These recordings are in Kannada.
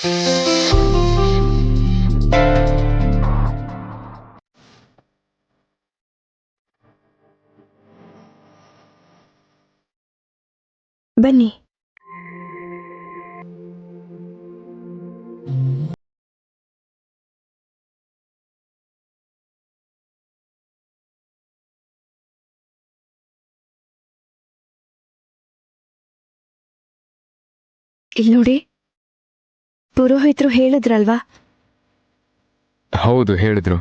ಬನ್ನಿ. ಇಲ್ಲಿ ನೋಡಿ, ಪುರೋಹಿತರು ಹೇಳಿದ್ರಲ್ವಾ? ಹೌದು, ಹೇಳಿದ್ರು.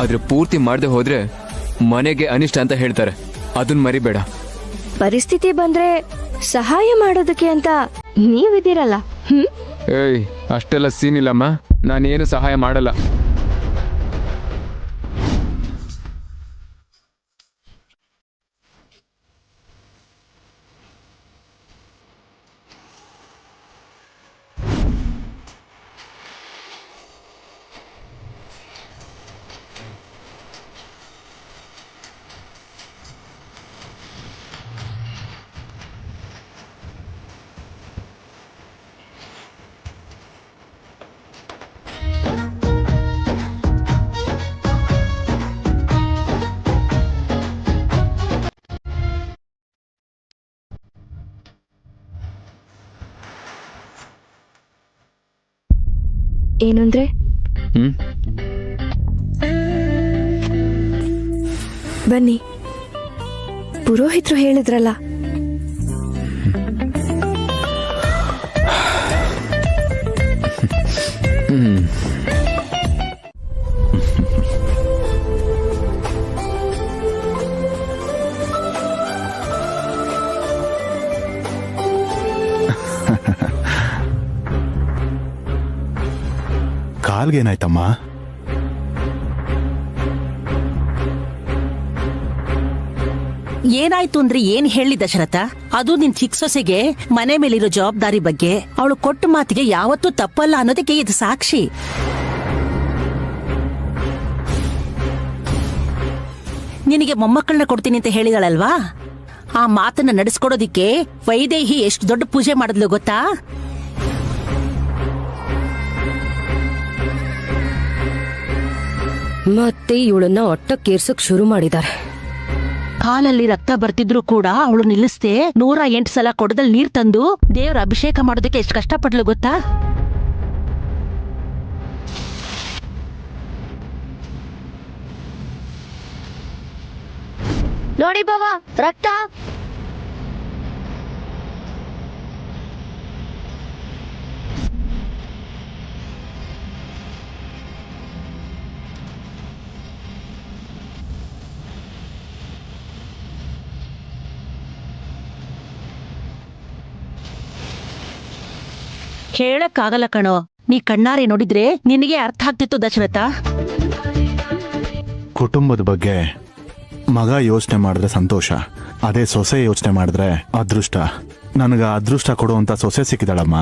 ಆದ್ರೆ ಪೂರ್ತಿ ಮಾಡದೆ ಹೋದ್ರೆ ಮನೆಗೆ ಅನಿಷ್ಟ ಅಂತ ಹೇಳ್ತಾರೆ. ಅದನ್ನ ಮರಿಬೇಡ. ಪರಿಸ್ಥಿತಿ ಬಂದ್ರೆ ಸಹಾಯ ಮಾಡೋದಕ್ಕೆ ಅಂತ ನೀವಿದ್ದೀರಲ್ಲ. ಏಯ್, ಅಷ್ಟೆಲ್ಲ ಸೀನ್ ಇಲ್ಲಮ್ಮ. ನಾನೇನು ಸಹಾಯ ಮಾಡಲ್ಲ. ಏನಂದ್ರೆ? ಬನ್ನಿ, ಪುರೋಹಿತರು ಹೇಳಿದ್ರಲ್ಲ. ಕಾಲ್ಗೇನಾಯ್ತಮ್ಮ? ಏನಾಯ್ತು ಅಂದ್ರೆ ಏನ್ ಹೇಳಿ ದಶರಥ? ಅದು ನಿನ್ ಚಿಕ್ಕ ಸೊಸೆಗೆ ಮನೆ ಮೇಲಿರೋ ಜವಾಬ್ದಾರಿ ಬಗ್ಗೆ ಅವಳು ಕೊಟ್ಟ ಮಾತಿಗೆ ಯಾವತ್ತೂ ತಪ್ಪಲ್ಲ ಅನ್ನೋದಕ್ಕೆ ಇದು ಸಾಕ್ಷಿ. ನಿನಗೆ ಮೊಮ್ಮಕ್ಕಳನ್ನ ಕೊಡ್ತೀನಿ ಅಂತ ಹೇಳಿದಳಲ್ವಾ? ಆ ಮಾತನ್ನ ನಡೆಸ್ಕೊಡೋದಿಕ್ಕೆ ವೈದೇಹಿ ಎಷ್ಟು ದೊಡ್ಡ ಪೂಜೆ ಮಾಡಿದ್ಲು ಗೊತ್ತಾ? ಮತ್ತೆ ಇವಳನ್ನ ಒಟ್ಟಕ್ಕೇರ್ಸಕ್ ಶುರು ಮಾಡಿದ್ದಾರೆ. ಕಾಲಲ್ಲಿ ರಕ್ತ ಬರ್ತಿದ್ರು ಕೂಡ ಅವಳು ನಿಲ್ಲಿಸ್ದೆ 108 ಸಲ ಕೊಡದಲ್ಲಿ ನೀರ್ ತಂದು ದೇವ್ರ ಅಭಿಷೇಕ ಮಾಡೋದಕ್ಕೆ ಎಷ್ಟು ಕಷ್ಟಪಡ್ಲು ಗೊತ್ತಾ? ನೋಡಿ ಬಾವ, ರಕ್ತ. ಹೇಳಕ್ಕಾಗಲ್ಲ ಕಣೋ. ನೀ ಕಣ್ಣಾರೆ ನೋಡಿದ್ರೆ ನಿನಗೆ ಅರ್ಥ ಆಗ್ತಿತ್ತು ದಶರಥ. ಕುಟುಂಬದ ಬಗ್ಗೆ ಮಗ ಯೋಚನೆ ಮಾಡಿದ್ರೆ ಸಂತೋಷ, ಅದೇ ಸೊಸೆ ಯೋಚನೆ ಮಾಡಿದ್ರೆ ಅದೃಷ್ಟ. ನನಗ ಅದೃಷ್ಟ ಕೊಡುವಂತ ಸೊಸೆ ಸಿಕ್ಕಿದಾಳಮ್ಮ.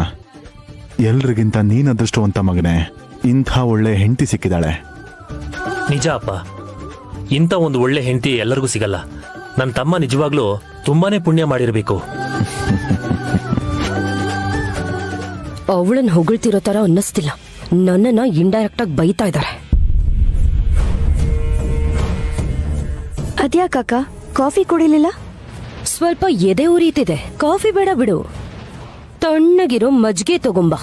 ಎಲ್ರಿಗಿಂತ ನೀನ್ ಅದೃಷ್ಟವಂತ ಮಗನೇ. ಇಂಥ ಒಳ್ಳೆ ಹೆಂಡತಿ ಸಿಕ್ಕಿದಾಳೆ. ನಿಜ ಅಪ್ಪ, ಇಂಥ ಒಂದು ಒಳ್ಳೆ ಹೆಂಡತಿ ಎಲ್ಲರಿಗೂ ಸಿಗಲ್ಲ. ನನ್ನ ತಮ್ಮ ನಿಜವಾಗ್ಲೂ ತುಂಬಾನೇ ಪುಣ್ಯ ಮಾಡಿರ್ಬೇಕು. ಅವಳನ್ನ ಹೊಗಳ್ತಿರೋ ತರ ಅನ್ನಿಸ್ತಿಲ್ಲ, ನನ್ನನ್ನ ಇಂಡೈರೆಕ್ಟ್ ಆಗಿ ಬೈತಾ ಇದ್ದಾರೆ. ಅದ್ಯಾಕಾಕ ಕಾಫಿ ಕುಡಿಲಿಲ್ಲ? ಸ್ವಲ್ಪ ಎದೆ ಉರಿತಿದೆ. ಕಾಫಿ ಬೇಡ ಬಿಡು, ತಣ್ಣಗಿರೋ ಮಜ್ಜಿಗೆ ತಗೊಂಬ.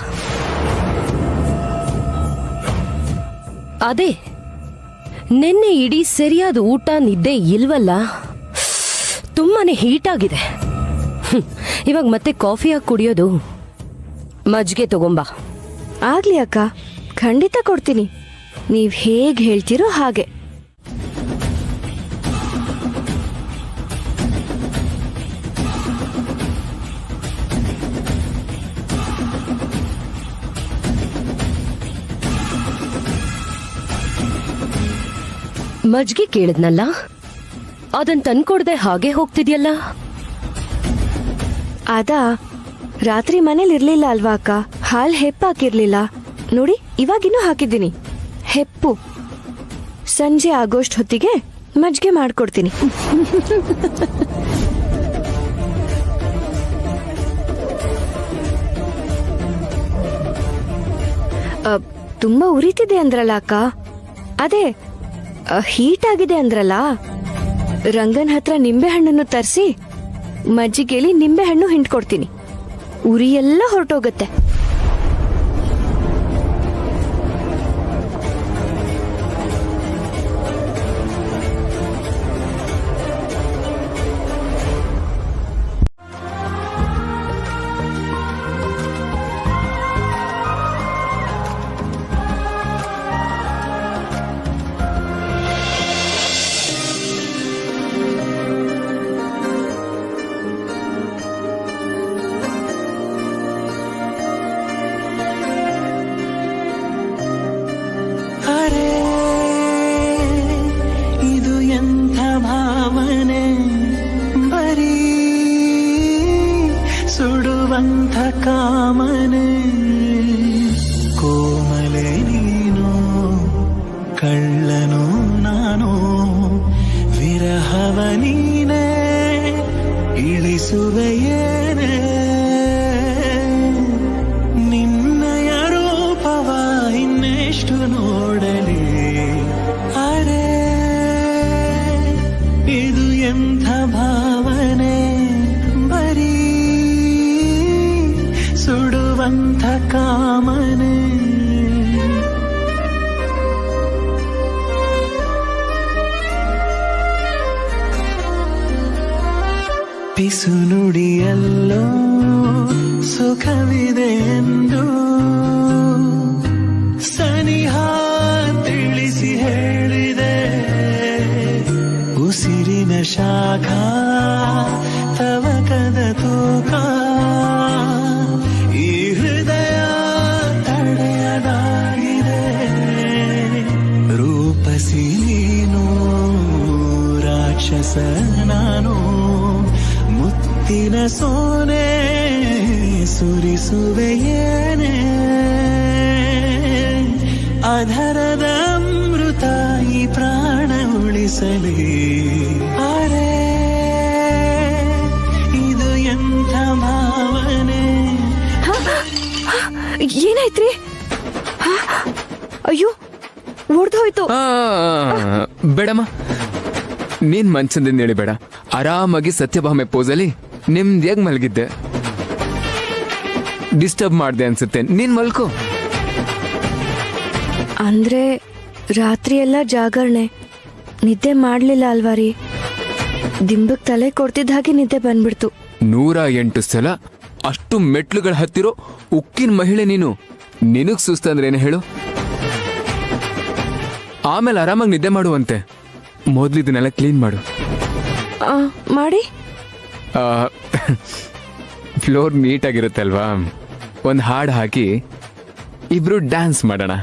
ಅದೇ ನಿನ್ನೆ ಇಡೀ ಸರಿಯಾದ ಊಟ ನಿದ್ದೆ ಇಲ್ವಲ್ಲ, ತುಂಬಾನೇ ಹೀಟ್ ಆಗಿದೆ. ಇವಾಗ ಮತ್ತೆ ಕಾಫಿ ಹಾಕಿ ಕುಡಿಯೋದು? ಮಜ್ಜಿಗೆ ತಗೊಂಬ. ಆಗ್ಲಿ ಅಕ್ಕ, ಖಂಡಿತ ಕೊಡ್ತೀನಿ. ನೀವ್ ಹೇಗ್ ಹೇಳ್ತೀರೋ ಹಾಗೆ. ಮಜ್ಜಿಗೆ ಕೇಳಿದ್ನಲ್ಲ, ಅದನ್ ತಂದ್ಕೊಡ್ದೆ ಹಾಗೆ ಹೋಗ್ತಿದ್ಯಲ್ಲ? ಅದಾ ರಾತ್ರಿ ಮನೇಲಿ ಇರ್ಲಿಲ್ಲ ಅಲ್ವಾ ಅಕ್ಕ, ಹಾಲ್ ಹೆಪ್ಪಾಕಿರ್ಲಿಲ್ಲ ನೋಡಿ, ಇವಾಗಿನ್ನೂ ಹಾಕಿದ್ದೀನಿ ಹೆಪ್ಪು. ಸಂಜೆ ಆಗೋಷ್ಟ್ ಹೊತ್ತಿಗೆ ಮಜ್ಜಿಗೆ ಮಾಡ್ಕೊಡ್ತೀನಿ. ತುಂಬಾ ಉರಿತಿದೆ ಅಂದ್ರಲ್ಲ ಅಕ್ಕ, ಅದೇ ಹೀಟ್ ಆಗಿದೆ ಅಂದ್ರಲ್ಲ, ರಂಗನ್ ಹತ್ರ ನಿಂಬೆ ಹಣ್ಣನ್ನು ತರಿಸಿ ಮಜ್ಜಿಗೆಲಿ ನಿಂಬೆ ಹಣ್ಣು ಹಿಂಡ್ಕೊಡ್ತೀನಿ, ಉರಿ ಎಲ್ಲ ಹೊರಟೋಗತ್ತೆ. ಸುಡುವಂಥ ಕಾಮನೆ ಕೋಮಲೆ ನೀನು, ಕಳ್ಳನು ನಾನು, ವಿರಹವ ನೀನೆ ಇಳಿಸುವೆಯೇನೆ, ನಿನ್ನಯ ರೂಪವ ಇನ್ನೆಷ್ಟು ನೋಡಲಿ. ಅರೆ ಇದು ಎಂಥ ಭಾವನೆ, ಬರೀ ಸುಡುವಂಥ ಕಾಮನೆ. ಪಿಸು ನುಡಿಯಲ್ಲೋ ಸುಖವಿದೆ ಎಂದು ಸನಿಹ ತಿಳಿಸಿ ಹೇಳಿದೆ, ಉಸಿರಿನ ಶಾಖ ತವಕದ ತೂಕ, ಈ ಹೃದಯ ತಡೆಯದಾಗಿದೆ. ರೂಪಸಿ ನೀನು, ರಾಕ್ಷಸ ನಾನು, ಮುತ್ತಿನ ಸೋನೆ ಸುರಿಸುವೆಯೇನೆ, ಅಧರದ ಅಮೃತ ಈ ಪ್ರಾಣ ಉಳಿಸಲಿ. ಅರೆ ಇದು ಎಂಥ ಭಾವನೆ. ಏನಾಯ್ತ್ರಿ? ಅಯ್ಯೋ, ಒಡ್ದೋಯ್ತು. ಬೇಡಮ್ಮ, ನೀನ್ ಮಂಚದಿಂದ ಹೇಳಿಬೇಡ. ಆರಾಮಾಗಿ ಸತ್ಯಭಾಮೆ ಪೋಸಲ್ಲಿ ನಿಮ್ದ್ಯಾಗ ಮಲಗಿದ್ದೆ, ಡಿಸ್ಟರ್ಬ್ ಮಾಡ್ದೆ ಅನ್ಸುತ್ತೆ. ನೀನ್ ಮಲ್ಕೋ. ಅಂದ್ರೆ ರಾತ್ರಿ ಎಲ್ಲ ಜಾಗರಣೆ, ನಿದ್ದೆ ಮಾಡ್ಲಿಲ್ಲ ಅಲ್ವಾ ರೀ? ದಿಂಬಕ್ ತಲೆ ಕೊಡ್ತಿದ್ದ ಹಾಗೆ ನಿದ್ದೆ ಬಂದ್ಬಿಡ್ತು. 108 ಸಲ ಅಷ್ಟು ಮೆಟ್ಲುಗಳ ಹತ್ತಿರೋ ಉಕ್ಕಿನ ಮಹಿಳೆ ನೀನು. ನಿನಗ್ ಸುಸ್ತಂದ್ರೆ ಏನು ಹೇಳು? ಆಮೇಲೆ ಆರಾಮಾಗಿ ನಿದ್ದೆ ಮಾಡುವಂತೆ. ಮೊದ್ಲು ಇದನ್ನೆಲ್ಲ ಕ್ಲೀನ್ ಮಾಡು. ಮಾಡಿ. ಫ್ಲೋರ್ ನೀಟಾಗಿರುತ್ತೆ ಅಲ್ವಾ? ಒಂದು ಹಾಡು ಹಾಕಿ ಇಬ್ರು ಡ್ಯಾನ್ಸ್ ಮಾಡೋಣ.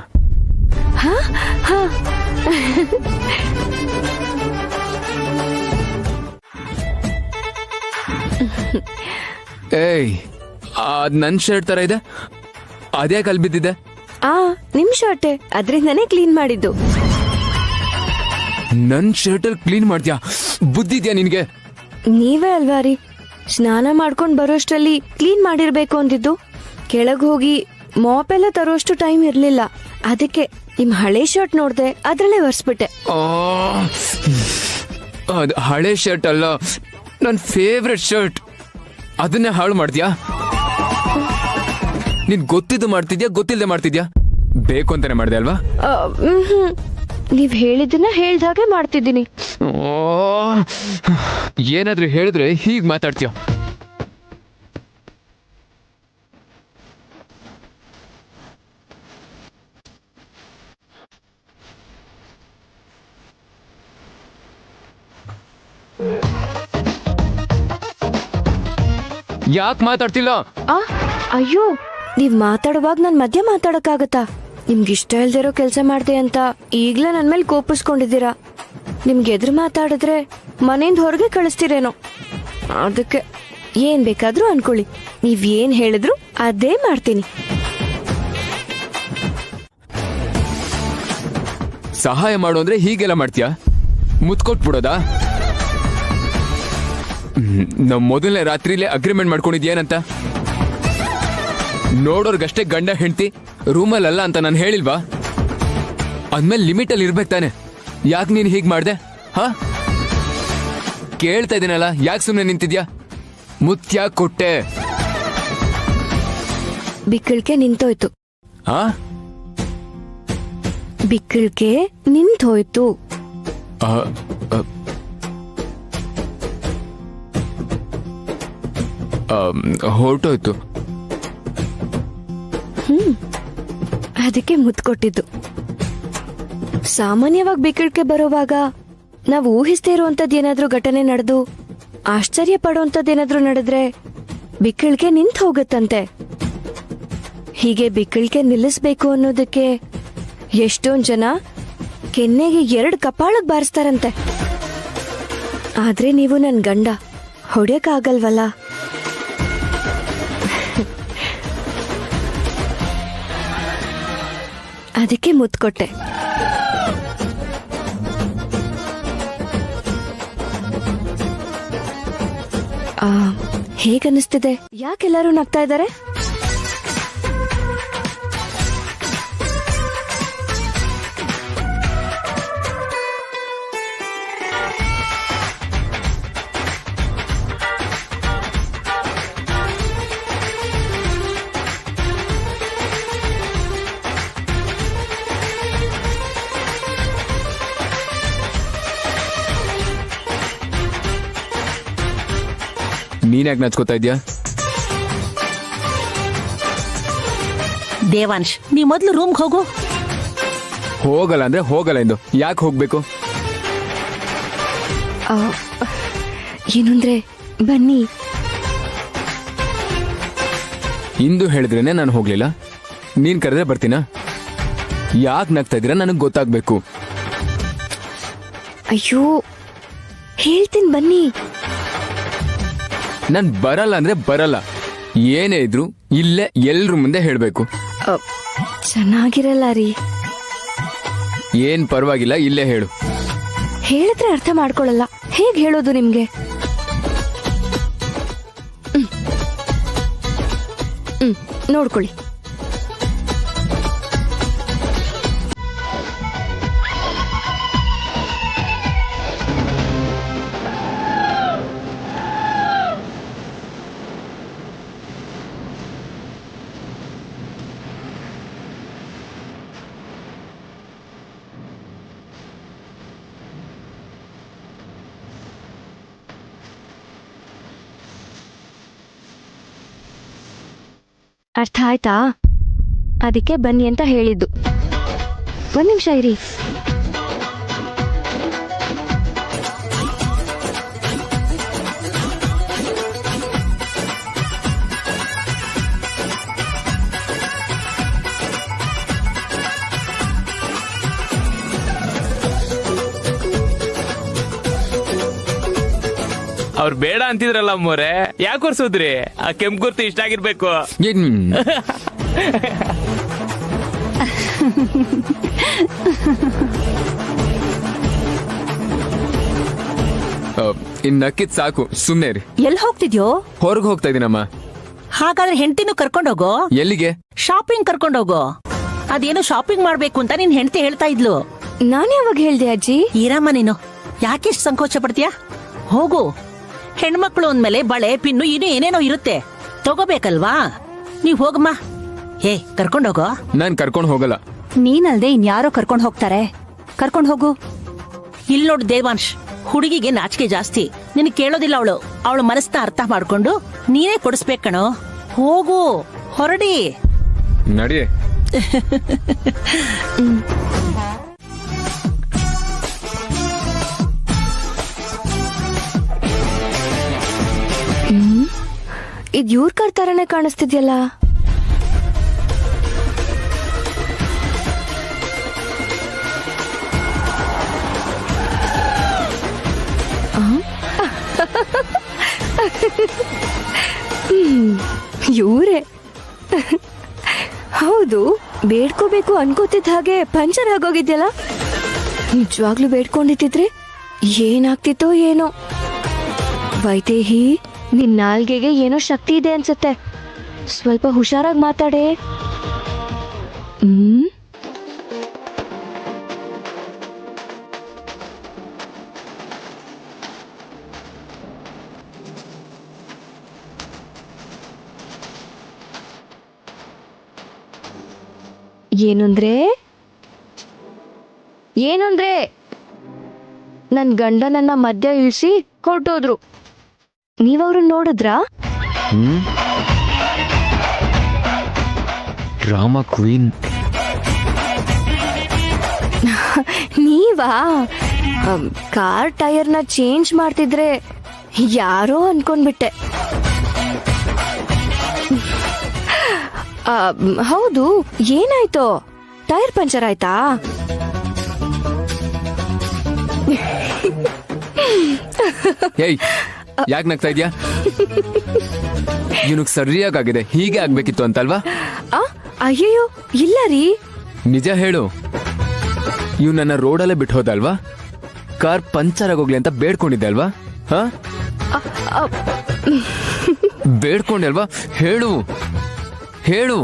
ಏಯ್, ಅದ್ ನನ್ ಶರ್ಟ್ ತರ ಇದೆ, ಅದ್ಯಾಕೆ ಅಲ್ಲಿ ಬಿದ್ದಿದೆ? ನಿಮ್ ಶರ್ಟೆ, ಅದ್ರಿಂದಾನೇ ಕ್ಲೀನ್ ಮಾಡಿದ್ದು. ನನ್ ಶರ್ಟ್ ಅಲ್ಲಿ ಕ್ಲೀನ್ ಮಾಡ್ತೀಯಾ? ಬುದ್ಧಿದ್ಯಾ ನಿನ್ಗೆ? ನೀವೇ ಅಲ್ವಾ ರೀ ಸ್ನಾನ ಮಾಡ್ಕೊಂಡು ಬರೋಷ್ಟರಲ್ಲಿ ಕ್ಲೀನ್ ಮಾಡಿರ್ಬೇಕು ಅಂದಿದ್ದು. ಕೆಳಗೆ ಹೋಗಿ ಮಾಪ್ ಎಲ್ಲ ತರೋಷ್ಟು ಟೈಮ್ ಇರ್ಲಿಲ್ಲ. ಅದಕ್ಕೆ ನಿಮ್ ಹಳೆ ಶರ್ಟ್ ನೋಡ್ದೆ, ಅದ್ರಲ್ಲೇ ಒರೆಸ್ಬಿಟ್ಟೆ. ಅದು ಹಳೆ ಶರ್ಟ್ ಅಲ್ಲ, ನನ್ನ ಫೇವ್ರೆಟ್ ಶರ್ಟ್. ಅದನ್ನೇ ಹಾಳು ಮಾಡ್ತೀಯಾ? ನೀನ್ ಗೊತ್ತಿದ್ದು ಮಾಡ್ತಿದ್ಯಾ, ಗೊತ್ತಿಲ್ಲದೆ ಮಾಡ್ತಿದ್ಯಾ? ಬೇಕು ಅಂತಾನೆ ಮಾಡಿದೆ ಅಲ್ವಾ? ನೀವ್ ಹೇಳಿದ್ದನ್ನ ಹೇಳ್ದಾಗೆ ಮಾಡ್ತಿದ್ದೀನಿ. ಏನಾದ್ರೂ ಹೇಳಿದ್ರೆ ಹೀಗ್ ಮಾತಾಡ್ತೀಯ. ಯಾಕೆ ಮಾತಾಡ್ತಿಲ್ಲ? ಅಯ್ಯೋ, ನೀವ್ ಮಾತಾಡುವಾಗ ನನ್ ಮಧ್ಯ ಮಾತಾಡಕ್ಕಾಗತ್ತಾ? ನಿಮ್ಗೆ ಇಷ್ಟ ಇಲ್ದಿರೋ ಕೆಲ್ಸ ಮಾಡ್ದೆ ಅಂತ ಈಗ್ಲೇ ನನ್ ಮೇಲೆ ಕೋಪಿಸ್ಕೊಂಡಿದ್ದೀರಾ. ನಿಮ್ಗೆ ಎದುರು ಮಾತಾಡಿದ್ರೆ ಮನೆಯಿಂದ ಹೊರಗೆ ಕಳಿಸ್ತೀರೇನೋ. ಅದಕ್ಕೆ ಏನ್ ಬೇಕಾದ್ರೂ ಅನ್ಕೊಳ್ಳಿ, ನೀವ್ ಏನ್ ಹೇಳಿದ್ರು ಅದೇ ಮಾಡ್ತೀನಿ. ಸಹಾಯ ಮಾಡು ಅಂದ್ರೆ ಹೀಗೆಲ್ಲ ಮಾಡ್ತೀಯಾ? ಮುತ್ಕೊಟ್ಬಿಡೋದಾ? ನಮ್ ಮೊದಲನೇ ರಾತ್ರಿಲೇ ಅಗ್ರಿಮೆಂಟ್ ಮಾಡ್ಕೊಂಡಿದ್ಯೇನಂತ? ನೋಡೋರ್ಗಷ್ಟೇ ಗಂಡ ಹೆಂಡತಿ, ರೂಮಲ್ಲ ಅಂತ ನಾನು ಹೇಳಿಲ್ವಾ? ಅಂದ್ಮೇಲೆ ಲಿಮಿಟ್ ಅಲ್ಲಿ ಇರ್ಬೇಕು ತಾನೆ. ಯಾಕೆ ನೀನ್ ಹೀಗ್ ಮಾಡ್ದೆ? ಹಾ, ಕೇಳ್ತಾ ಇದೀನಲ್ಲ, ಯಾಕೆ ಸುಮ್ನೆ ನಿಂತಿದ್ಯಾ? ಮುತ್ಯ ಕೊಟ್ಟೆ. ಬಿಕ್ಕಳಿಕೆ ನಿಂತೋಯ್ತು. ಆ ಬಿಕ್ಕಳಿಕೆ ನಿಂತೋಯ್ತು. ಹೊರಟೋಯ್ತು. ಅದಕ್ಕೆ ಮುತ್ಕೊಟ್ಟಿದ್ದು. ಸಾಮಾನ್ಯವಾಗಿ ಬಿಕ್ಕಳಿಕೆ ಬರೋವಾಗ ನಾವು ಊಹಿಸ್ದೇ ಇರುವಂತದ್ದು ಏನಾದ್ರೂ ಘಟನೆ ನಡೆದು ಆಶ್ಚರ್ಯ ಪಡುವಂತದ್ದೇನಾದ್ರೂ ನಡೆದ್ರೆ ಬಿಕ್ಕಳಿಕೆ ನಿಂತು ಹೋಗುತ್ತಂತೆ. ಹೀಗೆ ಬಿಕ್ಕಳಿಕೆ ನಿಲ್ಲಿಸ್ಬೇಕು ಅನ್ನೋದಕ್ಕೆ ಎಷ್ಟೊಂದ್ ಜನ ಕೆನ್ನೆಗೆ 2 ಕಪಾಳಕ್ ಬಾರಿಸ್ತಾರಂತೆ. ಆದ್ರೆ ನೀವು ನನ್ ಗಂಡ, ಹೊಡ್ಯಕ್ಕಾಗಲ್ವಲ್ಲ. ಅದಕ್ಕೆ ಮುತ್ಕೊಟ್ಟೆ. ಹೇಗನ್ನಿಸ್ತಿದೆ? ಯಾಕೆಲ್ಲರೂ ನಗ್ತಾ ಇದ್ದಾರೆ? ನೀನ್ಯಾಕೆ ನಚ್ಕೋತಾ ಇದ್ಯಾ? ದೇವಾಂಶ್, ನೀ ಮೊದ್ಲು ರೂಮ್ಗೆ ಹೋಗು. ಹೋಗಲ್ಲ ಅಂದ್ರೆ ಹೋಗಲ್ಲ ಎಂದು. ಯಾಕೆ ಹೋಗ್ಬೇಕು? ಏನಂದ್ರೆ ಬನ್ನಿ. ಇಂದು ಹೇಳಿದ್ರೇನೆ ನಾನು ಹೋಗ್ಲಿಲ್ಲ. ನೀನ್ ಕರೆದ್ರೆ ಬರ್ತೀನಾ? ಯಾಕೆ ನಗ್ತಾ ಇದ್ದೀರಾ ನನಗೆ ಗೊತ್ತಾಗ್ಬೇಕು. ಅಯ್ಯೋ, ಹೇಳ್ತೀನಿ ಬನ್ನಿ. ನಾನ್ ಬರಲ್ಲ ಅಂದ್ರೆ ಬರಲ್ಲ. ಏನೇ ಇದ್ರು ಇಲ್ಲೇ ಎಲ್ರ ಮುಂದೆ ಹೇಳ್ಬೇಕು. ಚೆನ್ನಾಗಿರಲ್ಲ ರೀ. ಏನ್ ಪರವಾಗಿಲ್ಲ, ಇಲ್ಲೇ ಹೇಳು. ಹೇಳಿದ್ರೆ ಅರ್ಥ ಮಾಡ್ಕೊಳ್ಳಲ್ಲ. ಹೇಗ್ ಹೇಳೋದು ನಿಮ್ಗೆ? ನೋಡ್ಕೊಳ್ಳಿ. ಅರ್ಥ ಆಯ್ತಾ? ಅದಕ್ಕೆ ಬನ್ನಿ ಅಂತ ಹೇಳಿದ್ದು. ಒಂದ್ ನಿಮಿಷ ಇರಿ. ಅವ್ರು ಬೇಡ ಅಂತಿದ್ರಲ್ಲ ಅಮ್ಮೋರೆ, ಯಾಕೆ ಹೊರ್ಸೋದ್ರಿ? ಆ ಕೆಂಪು ಗುರ್ತು ಇಷ್ಟ ಆಗಿರ್ಬೇಕು. ಇನ್ ನಕ್ಕಿದ್ ಸಾಕು, ಸುಮ್ನೆ ರೀ. ಎಲ್ಲಿ ಹೋಗ್ತಿದ್ಯೋ? ಹೊರಗೆ ಹೋಗ್ತಾ ಇದೀನಮ್ಮ. ಹಾಗಾದ್ರೆ ಹೆಂಡತಿನೂ ಕರ್ಕೊಂಡೋಗೋ. ಎಲ್ಲಿಗೆ? ಶಾಪಿಂಗ್ ಕರ್ಕೊಂಡೋಗೋ. ಅದೇನೋ ಶಾಪಿಂಗ್ ಮಾಡ್ಬೇಕು ಅಂತ ನಿನ್ ಹೆಂಡತಿ ಹೇಳ್ತಾ ಇದ್ಲು. ನಾನ್ ಯಾವಾಗ ಹೇಳ್ದೆ ಅಜ್ಜಿ? ಈರಮ್ಮ ನೀನು ಯಾಕೆಷ್ಟು ಸಂಕೋಚ ಪಡ್ತೀಯ? ಹೋಗು. ಹೆಣ್ಮಕ್ಳು ಅಂದ್ಮೇಲೆ ಬಳೆ ಪಿನ್ನು ಇನ್ನೂ ಏನೇನೋ ಇರುತ್ತೆ, ತಗೋಬೇಕಲ್ವಾ? ನೀವ್ ಹೋಗಮ್ಮ. ಹೇ, ಕರ್ಕೊಂಡೋಗೋ. ನಾನ್ ಕರ್ಕೊಂಡ್ ಹೋಗಲ್ಲ. ನೀನಲ್ದೆ ಇನ್ಯಾರೋ ಕರ್ಕೊಂಡ್ ಹೋಗ್ತಾರೆ, ಕರ್ಕೊಂಡ್ ಹೋಗು. ಇಲ್ ನೋಡು ದೇವಾಂಶ್, ಹುಡುಗಿಗೆ ನಾಚಿಕೆ ಜಾಸ್ತಿ. ನಿನ್ ಕೇಳೋದಿಲ್ಲ ಅವಳು. ಅವಳ ಮನಸ್ಸನ್ನ ಅರ್ಥ ಮಾಡ್ಕೊಂಡು ನೀನೇ ಕೊಡಿಸ್ಬೇಕ್ ಕಣೋ. ಹೋಗು, ಹೊರಡಿ. ನಡಿ. ಇದ್ ಇವ್ರ ಕಾರ್ ತರನೇ ಕಾಣಿಸ್ತಿದ್ಯಲ್ಲ. ಇವ್ರೆ. ಹೌದು, ಬೇಡ್ಕೋಬೇಕು ಅನ್ಕೋತಿದ್ದ ಹಾಗೆ ಪಂಚರ್ ಆಗೋಗಿದ್ಯಲ್ಲ. ನಿಜವಾಗ್ಲೂ ಬೇಡ್ಕೊಂಡಿದ್ದಿದ್ರೆ ಏನಾಗ್ತಿತ್ತೋ ಏನೋ. ವೈದೇಹಿ, ನಿನ್ ನಾಲ್ಗೆಗೆ ಏನೋ ಶಕ್ತಿ ಇದೆ ಅನ್ಸುತ್ತೆ. ಸ್ವಲ್ಪ ಹುಷಾರಾಗಿ ಮಾತಾಡೆ. ಏನಂದ್ರೆ ನನ್ ಗಂಡ ನನ್ನ ಮಧ್ಯ ಇಳಿಸಿ ಹೊರಟೋದ್ರು. ನೀವವ್ರನ್ನ ನೋಡಿದ್ರಾ? ಡ್ರಾಮಾ ಕ್ವೀನ್ ನೀವಾ? ಕಾರ್ ಟೈರ್ನ ಚೇಂಜ್ ಮಾಡ್ತಿದ್ರೆ ಯಾರೋ ಅನ್ಕೊಂಡ್ಬಿಟ್ಟೆ. ಹೌದು, ಏನಾಯ್ತು? ಟೈರ್ ಪಂಚರ್ ಆಯ್ತಾ? ಏಯ್, ಯಾಕೆ ನಗ್ತಾ ಇದ್ಯಾ? ಇವನಿಗೆ ಸರಿಯಾಗಿದೆ, ಹೀಗೆ ಆಗ್ಬೇಕಿತ್ತು ಅಂತಲ್ವಾ? ಅಯ್ಯೋ ಇಲ್ಲ ರೀ. ನಿಜ ಹೇಳು, ಇವ್ ನನ್ನ ರೋಡಲ್ಲೇ ಬಿಟ್ಟು ಹೋದಲ್ವಾ? ಕಾರ್ ಪಂಚರ್ ಆಗೋಗ್ಲಿ ಅಂತ ಬೇಡ್ಕೊಂಡಿದ್ದೆ ಅಲ್ವಾ? ಬೇಡ್ಕೊಂಡೆ ಅಲ್ವಾ? ಹೇಳು ಹೇಳು.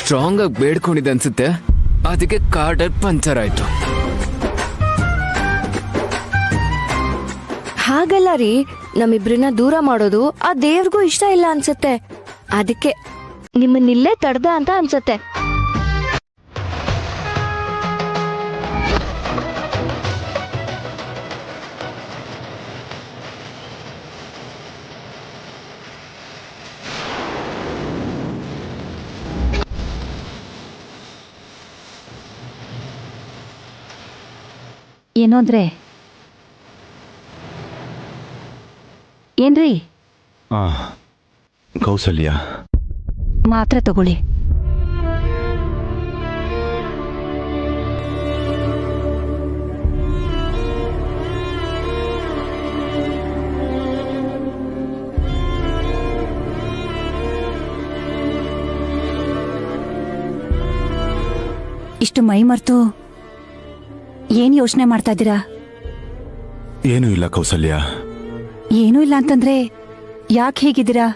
ಸ್ಟ್ರಾಂಗ್ ಆಗಿ ಬೇಡ್ಕೊಂಡಿದ್ದೆ ಅನ್ಸುತ್ತೆ, ಅದಕ್ಕೆ ಕಾರ್ ಟೈರ್ ಪಂಚರ್ ಆಯ್ತು. ಹಾಗಲ್ಲ ರೀ, ನಮ್ಮಿಬ್ರನ್ನ ದೂರ ಮಾಡೋದು ಆ ದೇವ್ರಿಗೂ ಇಷ್ಟ ಇಲ್ಲ ಅನ್ಸುತ್ತೆ. ಅದಕ್ಕೆ ನಿಮ್ಮನ್ನಿಲ್ಲೇ ತಡ್ದ ಅಂತ ಅನ್ಸತ್ತೆ. ಏನೋ ಅಂದ್ರೆ ಏನ್ರಿ? ಕೌಸಲ್ಯ, ಮಾತ್ರೆ ತಗೊಳ್ಳಿ. ಇಷ್ಟು ಮೈ ಮರ್ತು ಏನ್ ಯೋಚನೆ ಮಾಡ್ತಾ ಇದ್ದೀರಾ? ಏನೂ ಇಲ್ಲ ಕೌಸಲ್ಯ. ಏನೂ ಇಲ್ಲ ಅಂತಂದ್ರೆ ಯಾಕೆ ಹೇಗಿದ್ದೀರಾ?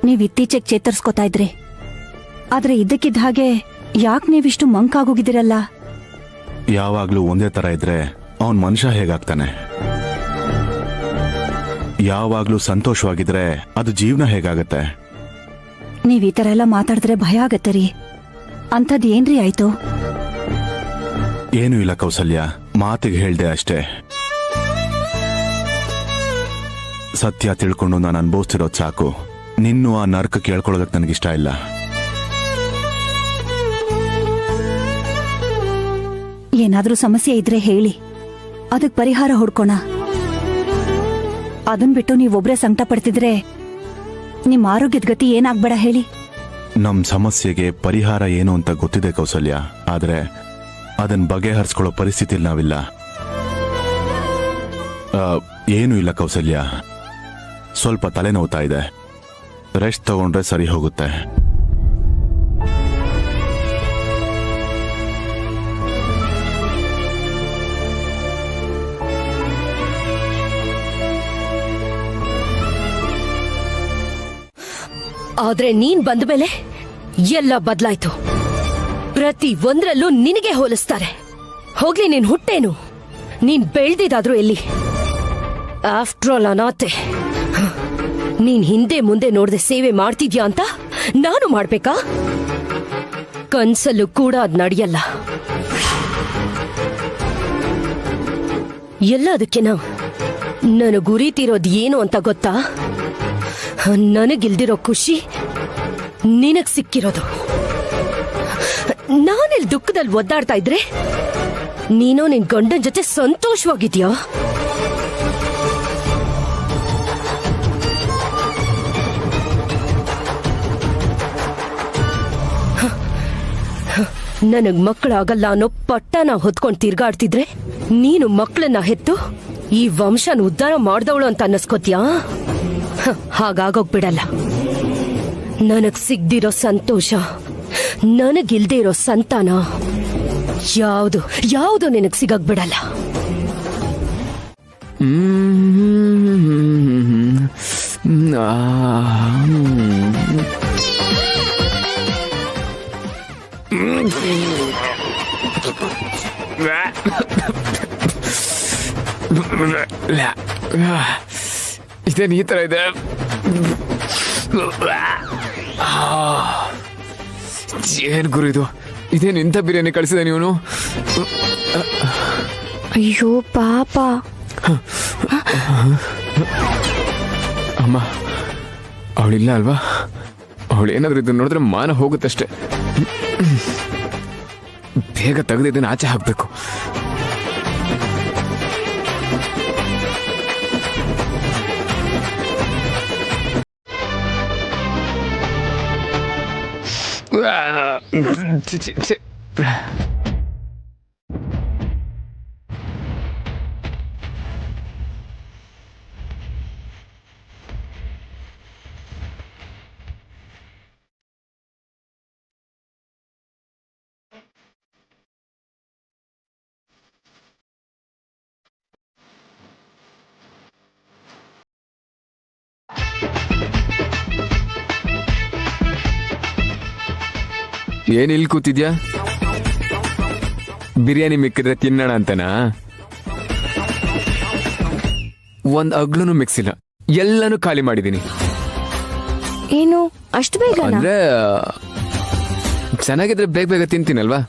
ನೀವ್ ಇತ್ತೀಚೆಗೆ ಚೇತರಿಸ್ಕೋತಾ ಇದ್ರಿ, ಆದ್ರೆ ಇದ್ದಕ್ಕಿದ್ದ ಹಾಗೆ ಯಾಕೆ ನೀವಿಷ್ಟು ಮಂಕಾಗೋಗಿದ್ದೀರಲ್ಲ? ಯಾವಾಗ್ಲೂ ಒಂದೇ ತರ ಇದ್ರೆ ಅವನ್ ಮನುಷ್ಯ ಹೇಗಾಗ್ತಾನೆ? ಯಾವಾಗ್ಲೂ ಸಂತೋಷವಾಗಿದ್ರೆ ಅದು ಜೀವನ ಹೇಗಾಗತ್ತೆ? ನೀವ್ ಈ ತರ ಎಲ್ಲ ಮಾತಾಡಿದ್ರೆ ಭಯ ಆಗತ್ತೆ ರೀ. ಅಂಥದ್ದು ಏನ್ರಿ ಆಯ್ತು? ಏನೂ ಇಲ್ಲ ಕೌಸಲ್ಯ, ಮಾತಿಗೆ ಹೇಳ್ದೆ ಅಷ್ಟೇ. ಸತ್ಯ ತಿಳ್ಕೊಂಡು ನಾನು ಅನುಭವಿಸ್ತಿರೋದು ಸಾಕು. ನಿನ್ನೂ ಆ ನರ್ಕ ಕೇಳ್ಕೊಳ್ಳೋದಕ್ಕೆ ನನಗಿಷ್ಟ ಇಲ್ಲ. ಏನಾದ್ರೂ ಸಮಸ್ಯೆ ಇದ್ರೆ ಹೇಳಿ, ಅದಕ್ಕೆ ಪರಿಹಾರ ಹುಡ್ಕೋಣ. ಅದನ್ ಬಿಟ್ಟು ನೀವೊಬ್ರೇ ಸಂಕಟ ಪಡ್ತಿದ್ರೆ ನಿಮ್ ಆರೋಗ್ಯದ ಗತಿ ಏನಾಗ್ಬೇಡ ಹೇಳಿ. ನಮ್ ಸಮಸ್ಯೆಗೆ ಪರಿಹಾರ ಏನು ಅಂತ ಗೊತ್ತಿದೆ ಕೌಸಲ್ಯ, ಆದ್ರೆ ಅದನ್ನ ಬಗೆಹರಿಸ್ಕೊಳ್ಳೋ ಪರಿಸ್ಥಿತಿಲಿ ನಾವಿಲ್ಲ. ಏನೂ ಇಲ್ಲ ಕೌಸಲ್ಯ, ಸ್ವಲ್ಪ ತಲೆನೋವ್ತಾ ಇದೆ. ರೆಸ್ಟ್ ತಗೊಂಡ್ರೆ ಸರಿ ಹೋಗುತ್ತೆ. ಆದ್ರೆ ನೀನ್ ಬಂದ ಮೇಲೆ ಎಲ್ಲ ಬದಲಾಯ್ತು. ಪ್ರತಿ ಒಂದ್ರಲ್ಲೂ ನಿನಗೆ ಹೋಲಿಸ್ತಾರೆ. ಹೋಗ್ಲಿ, ನೀನ್ ಹುಟ್ಟೇನು, ನೀನ್ ಬೆಳ್ದಿದಾದ್ರೂ ಎಲ್ಲಿ? ಆಫ್ಟರ್ ಆಲ್ ಅನಾಥೆ. ನೀನ್ ಹಿಂದೆ ಮುಂದೆ ನೋಡದೆ ಸೇವೆ ಮಾಡ್ತಿದ್ಯಾ ಅಂತ ನಾನು ಮಾಡ್ಬೇಕಾ? ಕನ್ಸಲ್ಲೂ ಕೂಡ ಅದ್ ನಡೆಯಲ್ಲ. ಎಲ್ಲದಕ್ಕೆನ ನನಗ್ ಗುರಿತಿರೋದ್ ಏನು ಅಂತ ಗೊತ್ತಾ? ನನಗಿಲ್ದಿರೋ ಖುಷಿ ನಿನಗ್ ಸಿಕ್ಕಿರೋದು. ನಾನೆಲ್ ದುಃಖದಲ್ಲಿ ಒದ್ದಾಡ್ತಾ ಇದ್ರೆ ನೀನೋ ನಿನ್ ಗಂಡನ್ ಜೊತೆ ಸಂತೋಷವಾಗಿದ್ಯಾ? ನನಗ್ ಮಕ್ಕಳಾಗಲ್ಲ ಅನ್ನೋ ಪಟ್ಟನ ಹೊತ್ಕೊಂಡ್ ತಿರ್ಗಾಡ್ತಿದ್ರೆ ನೀನು ಮಕ್ಕಳನ್ನ ಹೆತ್ತು ಈ ವಂಶನ ಉದ್ಧಾರ ಮಾಡ್ದವಳು ಅಂತ ಅನ್ನಿಸ್ಕೋತ್ಯಾ? ಹಾಗಾಗೋಗ್ಬಿಡಲ್ಲ. ನನಗ್ ಸಿಗ್ದಿರೋ ಸಂತೋಷ, ನನಗಿಲ್ದೇ ಇರೋ ಸಂತಾನ ಯಾವುದು ನಿನಗ್ ಸಿಗಕ್ ಬಿಡಲ್ಲ. ಇದೇನು ಈ ತರ ಇದೆ? ಏನ್ ಗುರು ಇದು? ಇದೇನು ಇಂಥ ಬಿರಿಯಾನಿ ಕಳಿಸಿದೆ ನೀವನು? ಅಯ್ಯೋ ಪಾಪ. ಅಮ್ಮ ಅವಳಿಲ್ಲ ಅಲ್ವಾ? ಅವಳೇನಾದ್ರೂ ಇದನ್ನ ನೋಡಿದ್ರೆ ಮಾನ ಹೋಗುತ್ತಷ್ಟೆ. ಬೇಗ ತೆಗೆದು ಇದನ್ನ ಆಚೆ ಹಾಕ್ಬೇಕು. ಏನ್ ಇಲ್ಲಿ ಕೂತಿದ್ಯಾ? ಬಿರಿಯಾನಿ ಮಿಕ್ಕಿದ್ರೆ ತಿನ್ನೋಣ ಅಂತನಾ? ಒಂದ್ ಅಗ್ಲೂ ಮಿಕ್ಸಿಲ್ಲ, ಎಲ್ಲಾನು ಖಾಲಿ ಮಾಡಿದೀನಿ. ಏನು ಅಷ್ಟು ಬೇಗ? ಅಂದ್ರೆ ಚೆನ್ನಾಗಿದ್ರೆ ಬೇಗ ಬೇಗ ತಿಂತೀನಲ್ವಾ?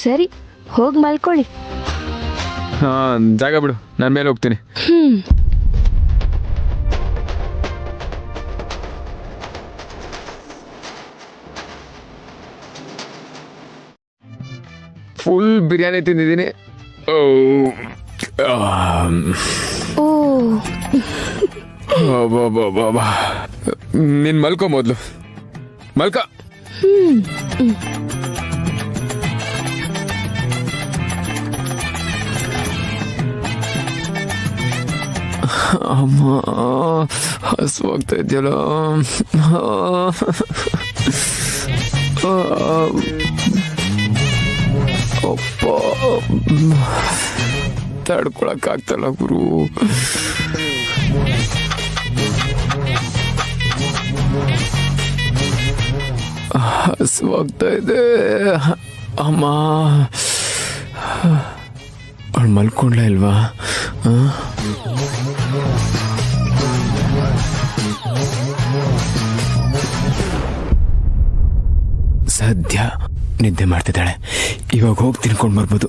ಸರಿ, ಹೋಗ್ ಮಲ್ಕೊಳ್ಳಿ. ಹಾ, ಜಾಗ ಬಿಡು, ನಾನ್ ಮೇಲೆ ಹೋಗ್ತೀನಿ. ಫುಲ್ ಬಿರಿಯಾನಿ ತಿಂದಿದ್ದೀನಿ. ನೀನ್ ಮಲ್ಕೋ, ಮೊದ್ಲು ಮಲ್ಕ. ಅಮ್ಮ ಹಸುವಾಗ್ತಾ ಇದೆಯಲ್ಲ. ಅಪ್ಪ, ತಡ್ಕೊಳಕ್ಕಾಗ್ತಲ್ಲ ಗುರು. ಹಸುವಾಗ್ತಾ ಇದೆ. ಅಮ್ಮ ಅವಳು ಮಲ್ಕೊಂಡ್ಲ ಇಲ್ವಾ? ಸದ್ಯ ನಿದ್ದೆ ಮಾಡ್ತಿದ್ದಾಳೆ. ಇವಾಗ ಹೋಗಿ ತಿನ್ಕೊಂಡು ಬರ್ಬೋದು.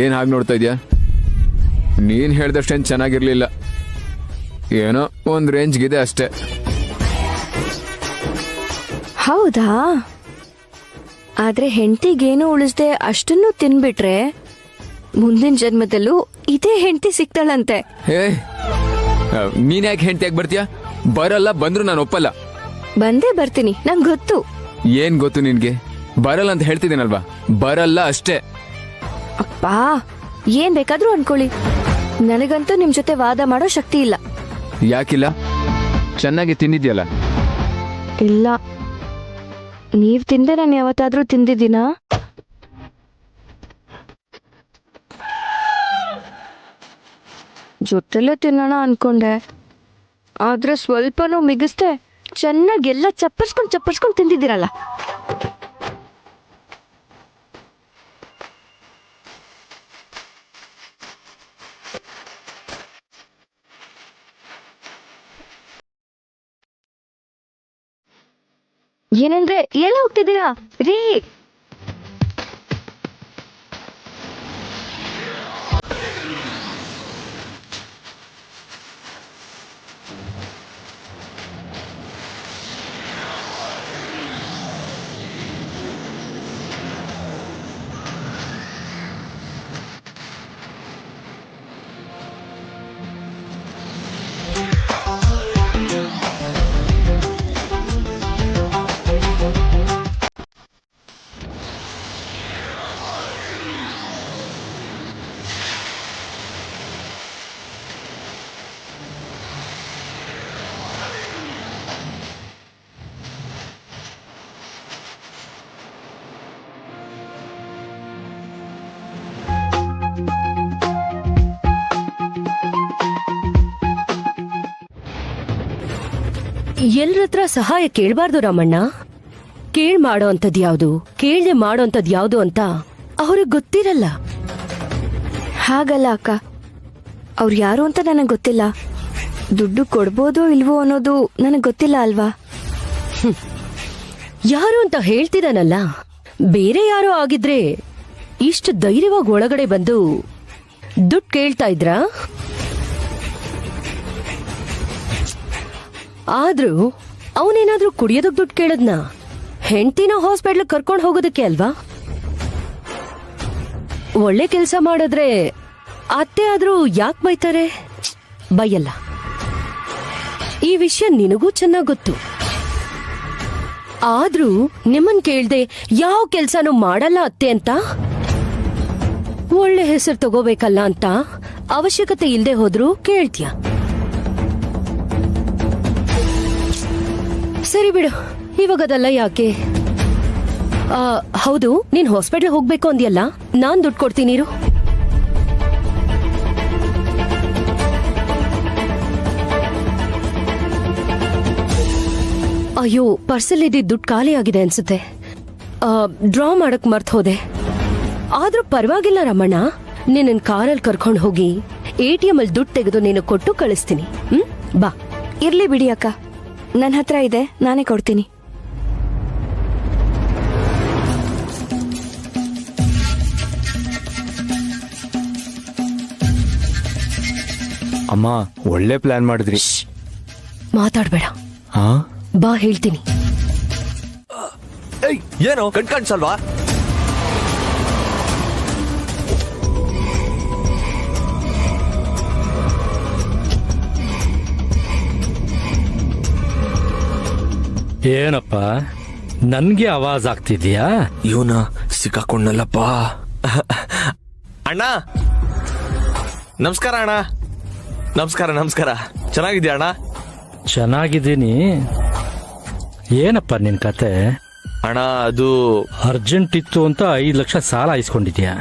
ಏನ್ ಹಾಗೆ ನೋಡ್ತಾ ಇದ್ಯಾ? ನೀನ್ ಹೇಳ್ದಷ್ಟೇನ್ ಚೆನ್ನಾಗಿರ್ಲಿಲ್ಲ, ಏನೋ ಒಂದ್ ರೇಂಜ್ಗಿದೆ ಅಷ್ಟೇ. ಹೌದಾ? ಆದ್ರೆ ಹೆಂಡತಿಗೇನು ಉಳಿಸ್ದೆ ಅಷ್ಟನ್ನು ತಿನ್ಬಿಟ್ರೆ ಮುಂದಿನ ಜನ್ಮದಲ್ಲೂ ಇದೇ ಹೆಂಡತಿ ಸಿಗ್ತಾಳಂತೆ. ಏ, ನೀನ್ ಯಾಕೆ ಹೆಂಡತಿಯಾಗಿ ಬರ್ತೀಯಾ? ಬರಲ್ಲ, ಬಂದ್ರು ನಾನು ಒಪ್ಪಲ್ಲ. ಬಂದೇ ಬರ್ತೀನಿ, ನಂಗೆ ಗೊತ್ತು. ಏನ್ ಗೊತ್ತು ನಿನ್ಗೆ? ಬರಲ್ಲ ಅಂತ ಹೇಳ್ತಿದ್ದೀನಲ್ವಾ, ಬರಲ್ಲ ಅಷ್ಟೇ. ಅಪ್ಪಾ, ಏನ್ ಬೇಕಾದ್ರೂ ಅನ್ಕೊಳ್ಳಿ, ನನಗಂತೂ ನಿಮ್ ಜೊತೆ ವಾದ ಮಾಡೋ ಶಕ್ತಿ ಇಲ್ಲ. ಯಾಕಿಲ್ಲ? ಚೆನ್ನಾಗಿ ತಿಂದಿದ್ಯಲ್ಲ. ಇಲ್ಲ, ನೀವ್ ತಿಂದೆ ನಾನು ಯಾವತ್ತಾದ್ರೂ ತಿಂದಿದ್ದೀನಾ? ಜೊತೆಲೆ ತಿನ್ನೋಣ ಅನ್ಕೊಂಡೆ, ಆದ್ರೆ ಸ್ವಲ್ಪನೂ ಮಿಗಿಸ್ದೆ ಚೆನ್ನಾಗೆಲ್ಲ ಚಪ್ಪರ್ಸ್ಕೊಂಡ್ ತಿಂದಿದ್ದೀರಲ್ಲ. ಏನಂದ್ರೆ ಎಲ್ಲ ಹೋಗ್ತಿದ್ದೀರಾ ರೀ? ಎಲ್ರತ್ರ ಸಹಾಯ ಕೇಳಬಾರ್ದು ರಾಮಣ್ಣ. ಕೇಳ್ ಮಾಡೋ ಅಂಥದ್ದು ಯಾವುದು, ಕೇಳದೆ ಮಾಡೋ ಅಂಥದ್ದು ಯಾವುದು ಅಂತ ಅವ್ರಿಗೆ ಗೊತ್ತಿರಲ್ಲ. ಹಾಗಲ್ಲ ಅಕ್ಕ, ಅವ್ರು ಯಾರು ಅಂತ ನನಗೆ ಗೊತ್ತಿಲ್ಲ. ದುಡ್ಡು ಕೊಡ್ಬೋದೋ ಇಲ್ವೋ ಅನ್ನೋದು ನನಗೆ ಗೊತ್ತಿಲ್ಲ ಅಲ್ವಾ? ಯಾರು ಅಂತ ಹೇಳ್ತಿದಾನಲ್ಲ, ಬೇರೆ ಯಾರೋ ಆಗಿದ್ರೆ ಇಷ್ಟು ಧೈರ್ಯವಾಗಿ ಒಳಗಡೆ ಬಂದು ದುಡ್ಡು ಕೇಳ್ತಾ ಇದ್ರಾ? ಆದ್ರೂ ಅವನೇನಾದ್ರೂ ಕುಡಿಯೋದಕ್ ದುಡ್ಡು ಕೇಳದ್ನ ಹೆಂಡತಿನ ಹಾಸ್ಪಿಟ್ಲ್ ಕರ್ಕೊಂಡು ಹೋಗೋದಕ್ಕೆ ಅಲ್ವಾ? ಒಳ್ಳೆ ಕೆಲಸ ಮಾಡಿದ್ರೆ ಅತ್ತೆ ಆದ್ರೂ ಯಾಕೆ ಬೈತಾರೆ? ಬೈಯಲ್ಲ. ಈ ವಿಷಯ ನಿನಗೂ ಚೆನ್ನಾಗ್ ಗೊತ್ತು. ಆದ್ರೂ ನಿಮ್ಮನ್ ಕೇಳ್ದೆ ಯಾವ ಕೆಲ್ಸನೂ ಮಾಡಲ್ಲ ಅತ್ತೆ ಅಂತ, ಒಳ್ಳೆ ಹೆಸರು ತಗೋಬೇಕಲ್ಲ ಅಂತ ಅವಶ್ಯಕತೆ ಇಲ್ದೆ ಹೋದ್ರೂ ಕೇಳ್ತೀಯ. ಸರಿ ಬಿಡು, ಇವಾಗದಲ್ಲ ಯಾಕೆ. ಹೌದು, ನೀನ್ ಹಾಸ್ಪಿಟಲ್ ಹೋಗ್ಬೇಕು ಅಂದ್ಯಲ್ಲ, ನಾನ್ ದುಡ್ಡು ಕೊಡ್ತೀನಿ ಇರು. ಅಯ್ಯೋ, ಪರ್ಸಲ್ ಇದ್ದಿದ್ದು ದುಡ್ಡು ಖಾಲಿ ಆಗಿದೆ ಅನ್ಸುತ್ತೆ. ಡ್ರಾ ಮಾಡಕ್ ಮರ್ತ್ ಹೋದೆ. ಆದ್ರೂ ಪರವಾಗಿಲ್ಲ ರಮಣ್ಣ, ನಿನ್ನ ಕಾರಲ್ಲಿ ಕರ್ಕೊಂಡು ಹೋಗಿ ATM ಅಲ್ಲಿ ದುಡ್ಡು ತೆಗೆದು ನೀನು ಕೊಟ್ಟು ಕಳಿಸ್ತೀನಿ. ಬಾ. ಇರ್ಲಿ ಬಿಡಿ ಅಕ್ಕ, ನನ್ನ ಹತ್ರ ಇದೆ, ನಾನೇ ಕೊಡ್ತೀನಿ. ಅಮ್ಮ, ಒಳ್ಳೆ ಪ್ಲಾನ್ ಮಾಡಿದ್ರಿ. ಮಾತಾಡ್ಬೇಡ, ಬಾ ಹೇಳ್ತೀನಿ. ಏನೋ ಕಣ್ಕಾಣ್ಸಲ್ವಾ? ಏನಪ್ಪ ನನ್ಗೆ ಆವಾಜ್ ಆಗ್ತಿದ್ಯಾ? ಇವನ ಸಿಕ್ಕಾಕೊಂಡಲ್ಲಪ್ಪ. ಅಣ್ಣ ನಮಸ್ಕಾರ. ಅಣ್ಣ ನಮಸ್ಕಾರ. ನಮಸ್ಕಾರ. ಚೆನ್ನಾಗಿದ್ಯಾ ಅಣ್ಣ? ಚೆನ್ನಾಗಿದ್ದೀನಿ. ಏನಪ್ಪ ನಿನ್ ಕತೆ? ಅಣ್ಣ ಅದು ಅರ್ಜೆಂಟ್ ಇತ್ತು ಅಂತ 5 ಲಕ್ಷ ಸಾಲ ಇಸ್ಕೊಂಡಿದ್ಯಾ.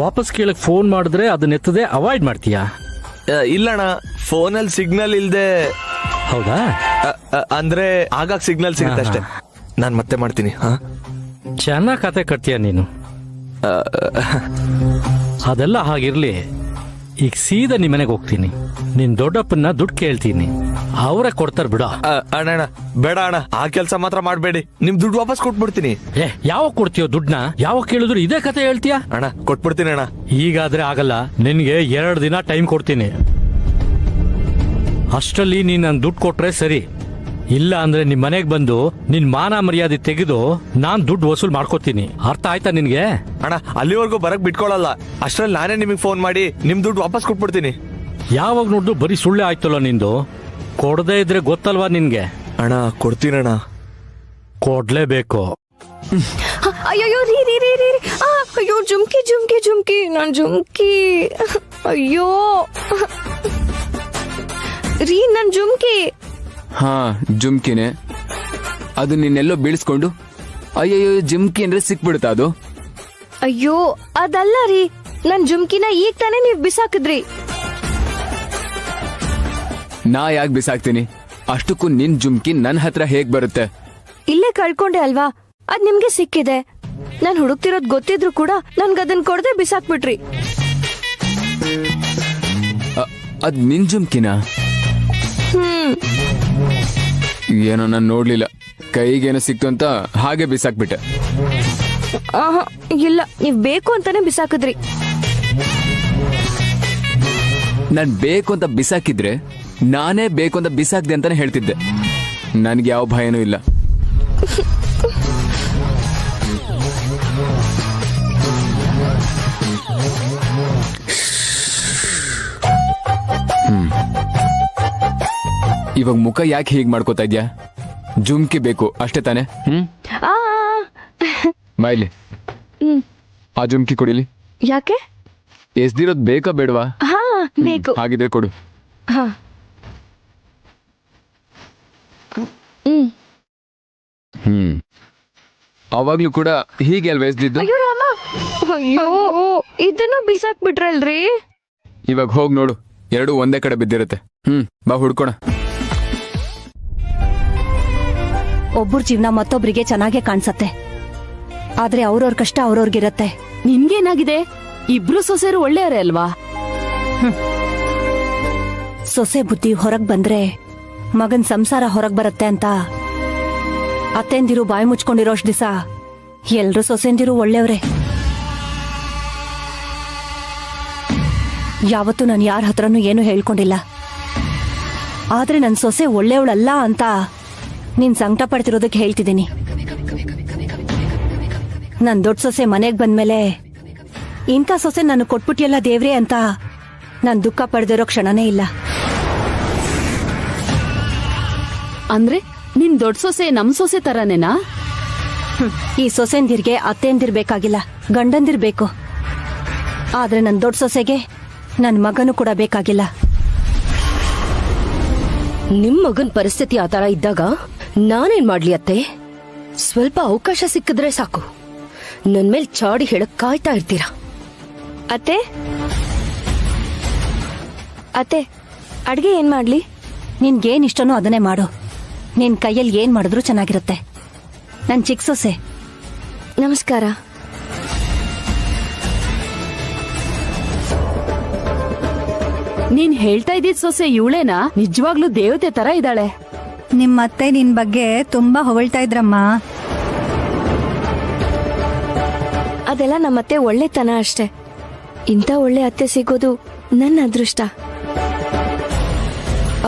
ವಾಪಸ್ ಕೇಳಕ್ ಫೋನ್ ಮಾಡಿದ್ರೆ ಅದನ್ನ ಎತ್ತದೆ ಅವಾಯ್ಡ್ ಮಾಡ್ತೀಯಾ? ಇಲ್ಲಣ್ಣ, ಫೋನಲ್ಲಿ ಸಿಗ್ನಲ್ ಇಲ್ದೆ. ಹೌದಾ? ಅಂದ್ರೆ ಆಗಾಗ ಸಿಗ್ನಲ್ ಸಿಗುತ್ತೆ ಅಷ್ಟೇ. ನಾನ್ ಮತ್ತೆ ಮಾಡ್ತೀನಿ. ಚೆನ್ನಾಗ್ ಕತೆ ಕಟ್ತೀಯ ನೀನು. ಅದೆಲ್ಲ ಹಾಗಿರ್ಲಿ, ಈಗ ಸೀದಾ ನಿಮ್ಮನೆಗೆ ಹೋಗ್ತೀನಿ. ನಿನ್ ದೊಡ್ಡಪ್ಪನ ದುಡ್ಡು ಕೇಳ್ತೀನಿ. ಅವರೇ ಕೊಡ್ತಾರ ಬಿಡ. ಅಣ್ಣ ಅಣ್ಣ ಬೇಡ ಅಣ್ಣ, ಆ ಕೆಲಸ ಮಾತ್ರ ಮಾಡಬೇಡಿ. ನಿಮ್ ದುಡ್ಡು ವಾಪಸ್ ಕೊಟ್ಬಿಡ್ತೀನಿ. ಯಾವಾಗ ಕೊಡ್ತೀಯೋ ದುಡ್ಡನ್ನ? ಯಾವಾಗ ಕೇಳಿದ್ರು ಇದೇ ಕತೆ ಹೇಳ್ತೀಯ? ಅಣ್ಣ ಕೊಟ್ಬಿಡ್ತೀನಿ ಅಣ್ಣ. ಈಗಾದ್ರೆ ಆಗಲ್ಲ, ನಿನ್ಗೆ 2 ದಿನ ಟೈಮ್ ಕೊಡ್ತೀನಿ. ಅಷ್ಟರಲ್ಲಿ ನೀನ್ ನನ್ ದುಡ್ಡು ಕೊಟ್ರೆ ಸರಿ, ಇಲ್ಲ ಅಂದ್ರೆ ನಿಮ್ ಮನೆಗ್ ಬಂದು ನಿನ್ ಮಾನ ಮರ್ಯಾದೆ ತೆಗೆದು ನಾನ್ ದುಡ್ಡು ವಸೂಲ್ ಮಾಡ್ಕೋತೀನಿ. ಅರ್ಥ ಆಯ್ತಾ ನಿನ್ಗೆ? ಅಣ್ಣ ಅಲ್ಲಿವರೆಗೂ ಬರಕ್ ಬಿಟ್ಕೊಳ್ಳಲ್ಲ. ಅಷ್ಟ್ರಲ್ಲಿ ನಾನೇ ನಿಮಗೆ ಫೋನ್ ಮಾಡಿ ನಿಮ್ ದುಡ್ಡು ವಾಪಸ್ ಕೊಟ್ಬಿಡ್ತೀನಿ. ಯಾವಾಗ ನೋಡ್ದು ಬರೀ ಸುಳ್ಳೆ ಆಯ್ತಲ್ಲ ನಿಂದು. ಕೊಡದೇ ಇದ್ರೆ ಗೊತ್ತಲ್ವಾ ನಿನ್ಗೆ? ಅಣ್ಣ ಕೊಡ್ತೀನಣ್ಣ. ಕೊಡ್ಲೇಬೇಕು. ಅಯ್ಯೋ ರೀ ರೀ ರೀ ರೀ ಅಯ್ಯೋ ಜುಮ್ಕಿ ಜುಮ್ಕಿ ಜುಮ್ಕಿ ನನ್ ಜುಮ್ಕಿ. ಅಯ್ಯೋ ರೀ ನನ್ ಜುಮ್ಕಿ. ಹಾ ಜುಮ್ಕಿನೇ, ಅದು ನಿನ್ನೆಲ್ಲೋ ಬೀಳಿಸ್ಕೊಂಡು ಅಯ್ಯಯ್ಯೋ ಜುಮ್ಕಿ ಅಂದ್ರೆ ಸಿಕ್ಬಿಡುತ್ತಾ ಅದು? ಅಯ್ಯೋ ಅದಲ್ಲ ರೀ, ನನ್ ಜುಮ್ಕಿನ ಈಗ ತಾನೇ ನೀವ್ ಬಿಸಾಕಿದ್ರಿ. ನಾ ಯಾಕೆ ಬಿಸಾಕ್ತೀನಿ? ಅಷ್ಟಕ್ಕೂ ನಿನ್ ಜುಮ್ಕಿ ನನ್ ಹತ್ರ ಹೇಗ್ ಬರುತ್ತೆ? ಇಲ್ಲೇ ಕಳ್ಕೊಂಡೆ ಅಲ್ವಾ, ಅದ್ ನಿಮ್ಗೆ ಸಿಕ್ಕಿದೆ. ನಾನ್ ಹುಡುಕ್ತಿರೋದ್ ಗೊತ್ತಿದ್ರು ಕೂಡ ನನ್ಗದನ್ ಕೊಡದೆ ಬಿಸಾಕ್ಬಿಟ್ರಿ. ಅದ್ ನಿನ್ ಜುಮ್ಕಿನ? ಏನೋ ನಾನ್ ನೋಡ್ಲಿಲ್ಲ, ಕೈಗೇನೋ ಸಿಕ್ತು ಅಂತ ಹಾಗೆ ಬಿಸಾಕ್ಬಿಟ್ಟೆ. ಇಲ್ಲ, ನೀವ್ ಬೇಕು ಅಂತಾನೆ ಬಿಸಾಕಿದ್ರಿ. ನಾನ್ ಬೇಕು ಅಂತ ಬಿಸಾಕಿದ್ರೆ ನಾನೇ ಬೇಕು ಅಂತ ಬಿಸಾಕ್ದೆ ಅಂತಾನೆ ಹೇಳ್ತಿದ್ದೆ. ನನ್ಗೆ ಯಾವ ಭಯನೂ ಇಲ್ಲ. ಇವಾಗ ಮುಖ ಯಾಕೆ ಹೀಗ್ ಮಾಡ್ಕೋತಾ ಇದ್ಯಾ? ಜುಮ್ಕಿ ಬೇಕು ಅಷ್ಟೇ ತಾನೆ? ಬಾಯ್ಲಿ, ಆ ಜುಮ್ಕಿ ಕೊಡಿಲಿ. ಯಾಕೆ? ಎಸ್ದಿರೋದ್ ಬೇಕಾ ಬೇಡವಾ? ಬೇಕು. ಹಾಗಿದ್ರೆ ಕೊಡು. ಅವಾಗ್ಲೂ ಕೂಡ ಹೀಗೆ ಅಲ್ವಾ ಎಸ್ದಿದ್ದು? ಅಯ್ಯೋ ಇದನ್ನು ಬಿಸಾಕ್ಬಿಟ್ರಲ್ರಿ. ಇವಾಗ ಹೋಗ್ ನೋಡು, 2 ಒಂದೇ ಕಡೆ ಬಿದ್ದಿರುತ್ತೆ. ಬಾ ಹುಡ್ಕೋಣ. ಒಬ್ಬರ ಜೀವನ ಮತ್ತೊಬ್ರಿಗೆ ಚೆನ್ನಾಗೇ ಕಾಣಿಸತ್ತೆ, ಆದ್ರೆ ಅವ್ರವ್ರ ಕಷ್ಟ ಅವ್ರವ್ರಿಗಿರತ್ತೆ. ನಿಮ್ಗೇನಾಗಿದೆ? ಇಬ್ರು ಸೊಸೆರು ಒಳ್ಳೆಯವರೇ ಅಲ್ವಾ? ಸೊಸೆ ಬುದ್ಧಿ ಹೊರಗ್ ಬಂದ್ರೆ ಮಗನ್ ಸಂಸಾರ ಹೊರಗ್ ಬರತ್ತೆ ಅಂತ ಅತ್ತೆಂದಿರು ಬಾಯಿ ಮುಚ್ಕೊಂಡಿರೋಷ್ಟು ದಿವಸ ಎಲ್ರು ಸೊಸೆಂದಿರು ಒಳ್ಳೆಯವ್ರೆ. ಯಾವತ್ತೂ ನಾನು ಯಾರ ಹತ್ರನೂ ಏನು ಹೇಳ್ಕೊಂಡಿಲ್ಲ, ಆದ್ರೆ ನನ್ ಸೊಸೆ ಒಳ್ಳೆಯವಳಲ್ಲ ಅಂತ ನೀನ್ ಸಂಕಟ ಪಡ್ತಿರೋದಕ್ಕೆ ಹೇಳ್ತಿದ್ದೀನಿ. ನನ್ ದೊಡ್ಡ ಸೊಸೆ ಮನೆಗ್ ಬಂದ್ಮೇಲೆ ಇಂಥ ಸೊಸೆ ನಾನು ಕೊಟ್ಬಿಟ್ಟಿಯಲ್ಲ ದೇವ್ರೆ ಅಂತ ನಾನ್ ದುಃಖ ಪಡೆದಿರೋ ಕ್ಷಣನೇ ಇಲ್ಲ. ಅಂದ್ರೆ ನಿನ್ ದೊಡ್ಡ ಸೊಸೆ ನಮ್ ಸೊಸೆ ತರನೇನಾ? ಈ ಸೊಸೆಂದಿರ್ಗೆ ಅತ್ತೆಂದಿರ್ಬೇಕಾಗಿಲ್ಲ, ಗಂಡಂದಿರ್ಬೇಕು. ಆದ್ರೆ ನನ್ ದೊಡ್ಡ ಸೊಸೆಗೆ ನನ್ ಮಗನೂ ಕೂಡ ಬೇಕಾಗಿಲ್ಲ. ನಿಮ್ ಮಗನ್ ಪರಿಸ್ಥಿತಿ ಆ ತರ ಇದ್ದಾಗ ನಾನೇನ್ ಮಾಡ್ಲಿ ಅತ್ತೆ? ಸ್ವಲ್ಪ ಅವಕಾಶ ಸಿಕ್ಕಿದ್ರೆ ಸಾಕು, ನನ್ ಮೇಲ್ ಚಾಡಿ ಹೇಳಕ್ ಕಾಯ್ತಾ ಇರ್ತೀರಾ. ಅತ್ತೆ ಅತ್ತೆ ಅಡ್ಗೆ ಏನ್ ಮಾಡ್ಲಿ? ನಿನ್ಗೇನ್ ಇಷ್ಟನೋ ಅದನ್ನೇ ಮಾಡು. ನಿನ್ ಕೈಯಲ್ಲಿ ಏನ್ ಮಾಡಿದ್ರು ಚೆನ್ನಾಗಿರುತ್ತೆ. ನನ್ ಚಿಕ್ಕ ಸೊಸೆ. ನಮಸ್ಕಾರ. ನೀನ್ ಹೇಳ್ತಾ ಇದ್ದಿದ್ ಸೊಸೆ ಇವಳೇನಾ? ನಿಜವಾಗ್ಲೂ ದೇವತೆ ತರ ಇದ್ದಾಳೆ. ನಿಮ್ಮತ್ತೆ ನಿನ್ ಬಗ್ಗೆ ತುಂಬಾ ಹೊಗಳ್ತಾ ಇದ್ರಮ್ಮ. ಅದೆಲ್ಲ ನಮ್ಮತ್ತೆ ಒಳ್ಳೆತನ ಅಷ್ಟೇ. ಇಂಥ ಒಳ್ಳೆ ಅತ್ತೆ ಸಿಗೋದು ನನ್ನ ಅದೃಷ್ಟ.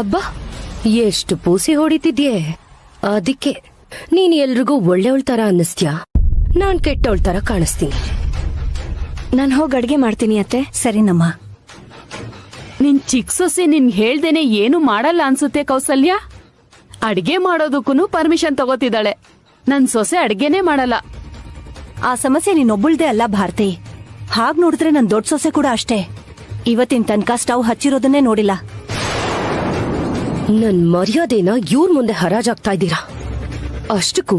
ಅಬ್ಬಾ, ಎಷ್ಟು ಪೂಸಿ ಹೊಡಿತಿದ್ಯೆ. ಅದಕ್ಕೆ ನೀನ್ ಎಲ್ರಿಗೂ ಒಳ್ಳೆಯವಳ ತರ ಅನ್ನಿಸ್ತ್ಯಾ, ನಾನ್ ಕೆಟ್ಟವಳ ತರ ಕಾಣಿಸ್ತೀನಿ. ನಾನ್ ಹೋಗಿ ಅಡ್ಗೆ ಮಾಡ್ತೀನಿ ಅತ್ತೆ. ಸರಿನಮ್ಮ. ನಿನ್ ಚಿಕ್ಕ ಸೊಸೆ ನಿನ್ ಹೇಳ್ದೇನೆ ಏನು ಮಾಡಲ್ಲ ಅನ್ಸುತ್ತೆ ಕೌಸಲ್ಯ. ಅಡ್ಗೆ ಮಾಡೋದಕ್ಕೂ ಪರ್ಮಿಷನ್ ತಗೋತಿದ್ದಾಳೆ. ನನ್ ಸೊಸೆ ಅಡ್ಗೆನೇ ಮಾಡಲ್ಲ. ಆ ಸಮಸ್ಯೆ ನೀನೊಬ್ಬಳ್ದೇ ಅಲ್ಲ ಭಾರತಿ. ಹಾಗ್ ನೋಡಿದ್ರೆ ನನ್ ದೊಡ್ಡ ಸೊಸೆ ಕೂಡ ಅಷ್ಟೇ. ಇವತ್ತಿನ ತನಕ ಸ್ಟವ್ ಹಚ್ಚಿರೋದನ್ನೇ ನೋಡಿಲ್ಲ. ನನ್ ಮರ್ಯಾದೆನ ಇವ್ರ ಮುಂದೆ ಹರಾಜಾಗ್ತಾ ಇದ್ದೀರಾ. ಅಷ್ಟಕ್ಕೂ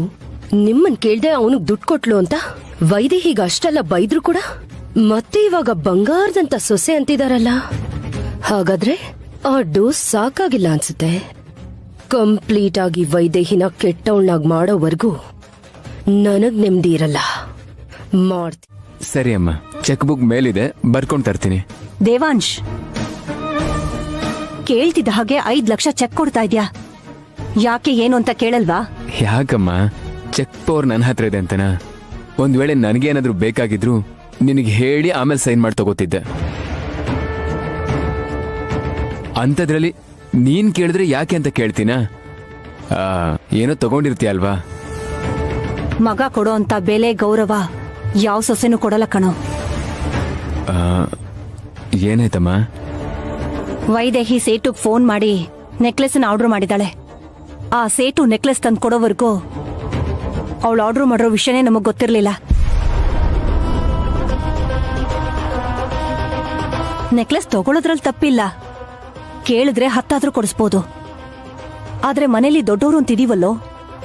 ನಿಮ್ಮನ್ ಕೇಳ್ದೆ ಅವನಿಗೆ ದುಡ್ಡು ಕೊಟ್ಲು ಅಂತ ವೈದೇಹಿಗ ಅಷ್ಟೆಲ್ಲ ಬೈದ್ರು ಕೂಡ ಮತ್ತೆ ಇವಾಗ ಬಂಗಾರದಂತ ಸೊಸೆ ಅಂತಿದಾರಲ್ಲ. ಹಾಗಾದ್ರೆ ಆ ಡೋಸ್ ಸಾಕಾಗಿಲ್ಲ ಅನ್ಸುತ್ತೆ. ಕಂಪ್ಲೀಟ್ ಆಗಿ ವೈದೇಹಿನ ಕೆಟ್ಟವಳನ್ನಾಗ್ ಮಾಡೋವರೆಗೂ ನನಗ್ ನೆಮ್ಮದಿ ಇರಲ್ಲ. ಮಾಡ್ತೀನಿ. ಸರಿ ಅಮ್ಮ, ಚೆಕ್ ಬುಕ್ ಮೇಲಿದೆ, ಬರ್ಕೊಂಡ್ ತರ್ತೀನಿ. ದೇವಾಂಶ್, ಕೇಳ್ತಿದ್ದ ಹಾಗೆ 5 ಲಕ್ಷ ಚೆಕ್ ಕೊಡ್ತಾ ಇದ್ಯಾ? ಯಾಕೆ ಏನು ಅಂತ ಕೇಳಲ್ವಾ? ಯಾಕಮ್ಮ, ಚೆಕ್ ಪವರ್ ನನ್ನ ಹತ್ರ ಇದೆ ಅಂತನಾ? ಒಂದ್ ವೇಳೆ ನನಗೇನಾದ್ರೂ ಬೇಕಾಗಿದ್ರು ನಿನಗೆ ಹೇಳಿ ಆಮೇಲೆ ಸೈನ್ ಮಾಡಿ ತಗೋತಿದ್ದೆ. ಅಂಥದ್ರಲ್ಲಿ ನೀನ್ ಕೇಳಿದ್ರೆ ಯಾಕೆ ಅಂತ ಕೇಳ್ತೀನಾ? ಏನೋ ತಗೊಂಡಿರ್ತೀಯ ಅಲ್ವಾ? ಮಗ ಕೊಡೋ ಅಂತ ಬೆಲೆ ಗೌರವ ಯಾವ ಸೊಸೆನೂ ಕೊಡಲ್ಲ ಕಣೋ. ಏನಾಯ್ತಮ್ಮ? ವೈದೇಹಿ ಸೇಟುಗ್ ಫೋನ್ ಮಾಡಿ ನೆಕ್ಲೆಸ್ ಆರ್ಡರ್ ಮಾಡಿದಾಳೆ. ಆ ಸೇಟು ನೆಕ್ಲೆಸ್ ತಂದು ಕೊಡೋವರೆಗೂ ಅವಳು ಆರ್ಡರ್ ಮಾಡಿರೋ ವಿಷಯನೇ ನಮಗ್ ಗೊತ್ತಿರ್ಲಿಲ್ಲ. ನೆಕ್ಲೆಸ್ ತಗೊಳ್ಳೋದ್ರಲ್ಲಿ ತಪ್ಪಿಲ್ಲ, ಕೇಳಿದ್ರೆ 10 ಕೊಡಿಸ್ಬೋದು. ಆದ್ರೆ ಮನೇಲಿ ದೊಡ್ಡವರು ಅಂತಿದೀವಲ್ಲೋ,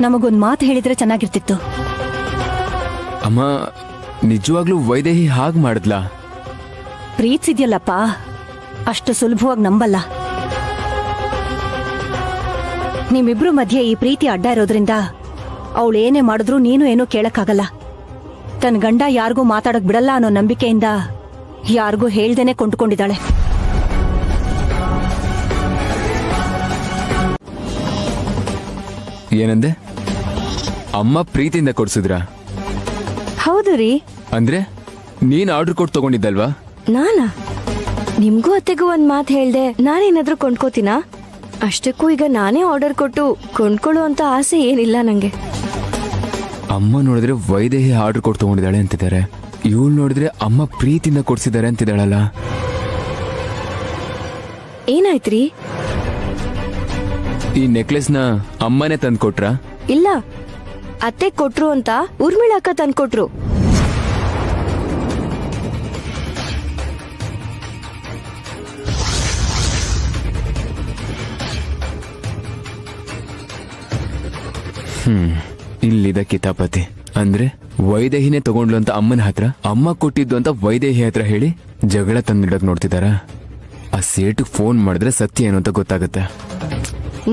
ನಮಗೊಂದ್ ಮಾತು ಹೇಳಿದ್ರೆ ಚೆನ್ನಾಗಿರ್ತಿತ್ತು. ಅಮ್ಮ, ನಿಜವಾಗ್ಲೂ ವೈದೇಹಿ ಹಾಗೆ ಮಾಡಿದ್ಲಾ? ಪ್ರೀತಿಸಿದ್ಯಲ್ಲಪ್ಪ, ಅಷ್ಟು ಸುಲಭವಾಗಿ ನಂಬಲ್ಲ. ನಿಮ್ಮಿಬ್ರು ಮಧ್ಯೆ ಈ ಪ್ರೀತಿ ಅಡ್ಡ ಇರೋದ್ರಿಂದ ಅವಳು ಏನೇ ಮಾಡಿದ್ರು ನೀನು ಏನೂ ಕೇಳಕ್ಕಾಗಲ್ಲ. ತನ್ನ ಗಂಡ ಯಾರಿಗೂ ಮಾತಾಡಕ್ ಬಿಡಲ್ಲ ಅನ್ನೋ ನಂಬಿಕೆಯಿಂದ ಯಾರಿಗೂ ಹೇಳ್ದೇನೆ ಕೊಂಡ್ಕೊಂಡಿದ್ದಾಳೆ. ಏನಂದೆ? ಅಮ್ಮ ಪ್ರೀತಿಯಿಂದ ಕೊಡ್ಸಿದ್ರ? ಹೌದು ರೀ. ಅಂದ್ರೆ ನೀನ್ ಆರ್ಡರ್ ಕೊಟ್ಟು ತಗೊಂಡಿದ್ದಲ್ವಾ? ನಾನಾ? ನಿಮ್ಗೂ ಅತ್ತೆಗೂ ಒಂದ್ ಮಾತು ಹೇಳ್ದೆ ನಾನೇನಾದ್ರೂ ಕೊಂಡ್ಕೋತೀನಾ? ಅಷ್ಟಕ್ಕೂ ಈಗ ನಾನೇ ಆರ್ಡರ್ ಕೊಟ್ಟು ಕೊಂಡ್ಕೊಳ್ಳೋ ಅಂತ ಆಸೆ ಏನಿಲ್ಲ ನಂಗೆ. ಅಮ್ಮ ನೋಡಿದ್ರೆ ವೈದೇಹಿ ಆರ್ಡರ್ ಕೊಟ್ಟು ತಗೊಂಡಿದ್ದಾಳೆ ಅಂತಿದ್ದಾರೆ, ಇವಳು ನೋಡಿದ್ರೆ ಅಮ್ಮ ಪ್ರೀತಿಯಿಂದ ಕೊಡ್ಸಿದ್ದಾರೆ ಅಂತಿದ್ದಾಳಲ್ಲ. ಏನಾಯ್ತ್ರಿ? ಈ ನೆಕ್ಲೆಸ್ನ ಅಮ್ಮನೇ ತಂದು ಕೊಟ್ರಾ? ಇಲ್ಲ, ಅತ್ತೆ ಕೊಟ್ರು ಅಂತ ಊರ್ಮಿಳಕ್ಕ ತಂದ್ಕೊಟ್ರು. ಇಲ್ಲಿದ ಕಿತಾಪತಿ. ಅಂದ್ರೆ ವೈದೇಹಿನೇ ತಗೊಂಡ್ಲು ಅಂತ ಅಮ್ಮನ ಹತ್ರ, ಅಮ್ಮ ಕೊಟ್ಟಿದ್ದು ಅಂತ ವೈದೇಹಿ ಹತ್ರ ಹೇಳಿ ಜಗಳ ತಂದಿಡಕ್ ನೋಡ್ತಿದಾರ. ಆ ಸೇಟಿಗೆ ಫೋನ್ ಮಾಡಿದ್ರೆ ಸತ್ಯ ಏನು ಅಂತ ಗೊತ್ತಾಗತ್ತೆ.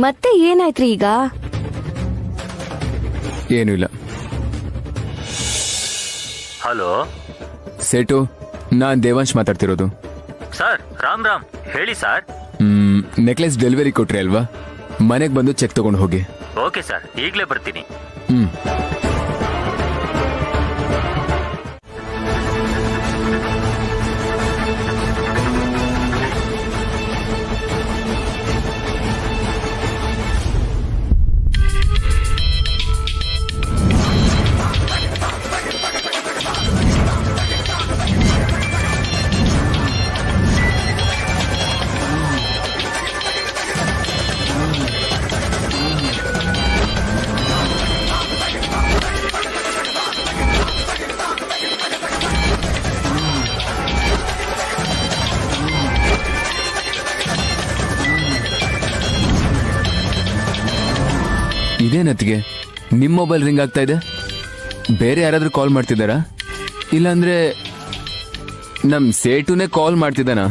ಮತ್ತೆ ಏನಾಯ್ತ್ರಿ ಈಗ? ಏನೂ ಇಲ್ಲ. ಹಲೋ ಸೇಟು, ನಾನ್ ದೇವಾಂಶ್ ಮಾತಾಡ್ತಿರೋದು. ಸರ್, ರಾಮ್ ರಾಮ್. ಹೇಳಿ ಸರ್. ನೆಕ್ಲೆಸ್ ಡೆಲಿವರಿ ಕೊಟ್ರಿ ಅಲ್ವಾ? ಮನೆಗೆ ಬಂದು ಚೆಕ್ ತಗೊಂಡು ಹೋಗಿ. ಓಕೆ ಸರ್, ಈಗಲೇ ಬರ್ತೀನಿ. ಇದೇನತ್ತಿಗೆ ನಿಮ್ಮ ಮೊಬೈಲ್ ರಿಂಗ್ ಆಗ್ತಾ ಇದೆ? ಬೇರೆ ಯಾರಾದ್ರೂ ಕಾಲ್ ಮಾಡ್ತಿದ್ದಾರಾ? ಇಲ್ಲಾಂದ್ರೆ ನಮ್ ಸೇಟುನೇ ಕಾಲ್ ಮಾಡ್ತಿದ್ದಾನಾ?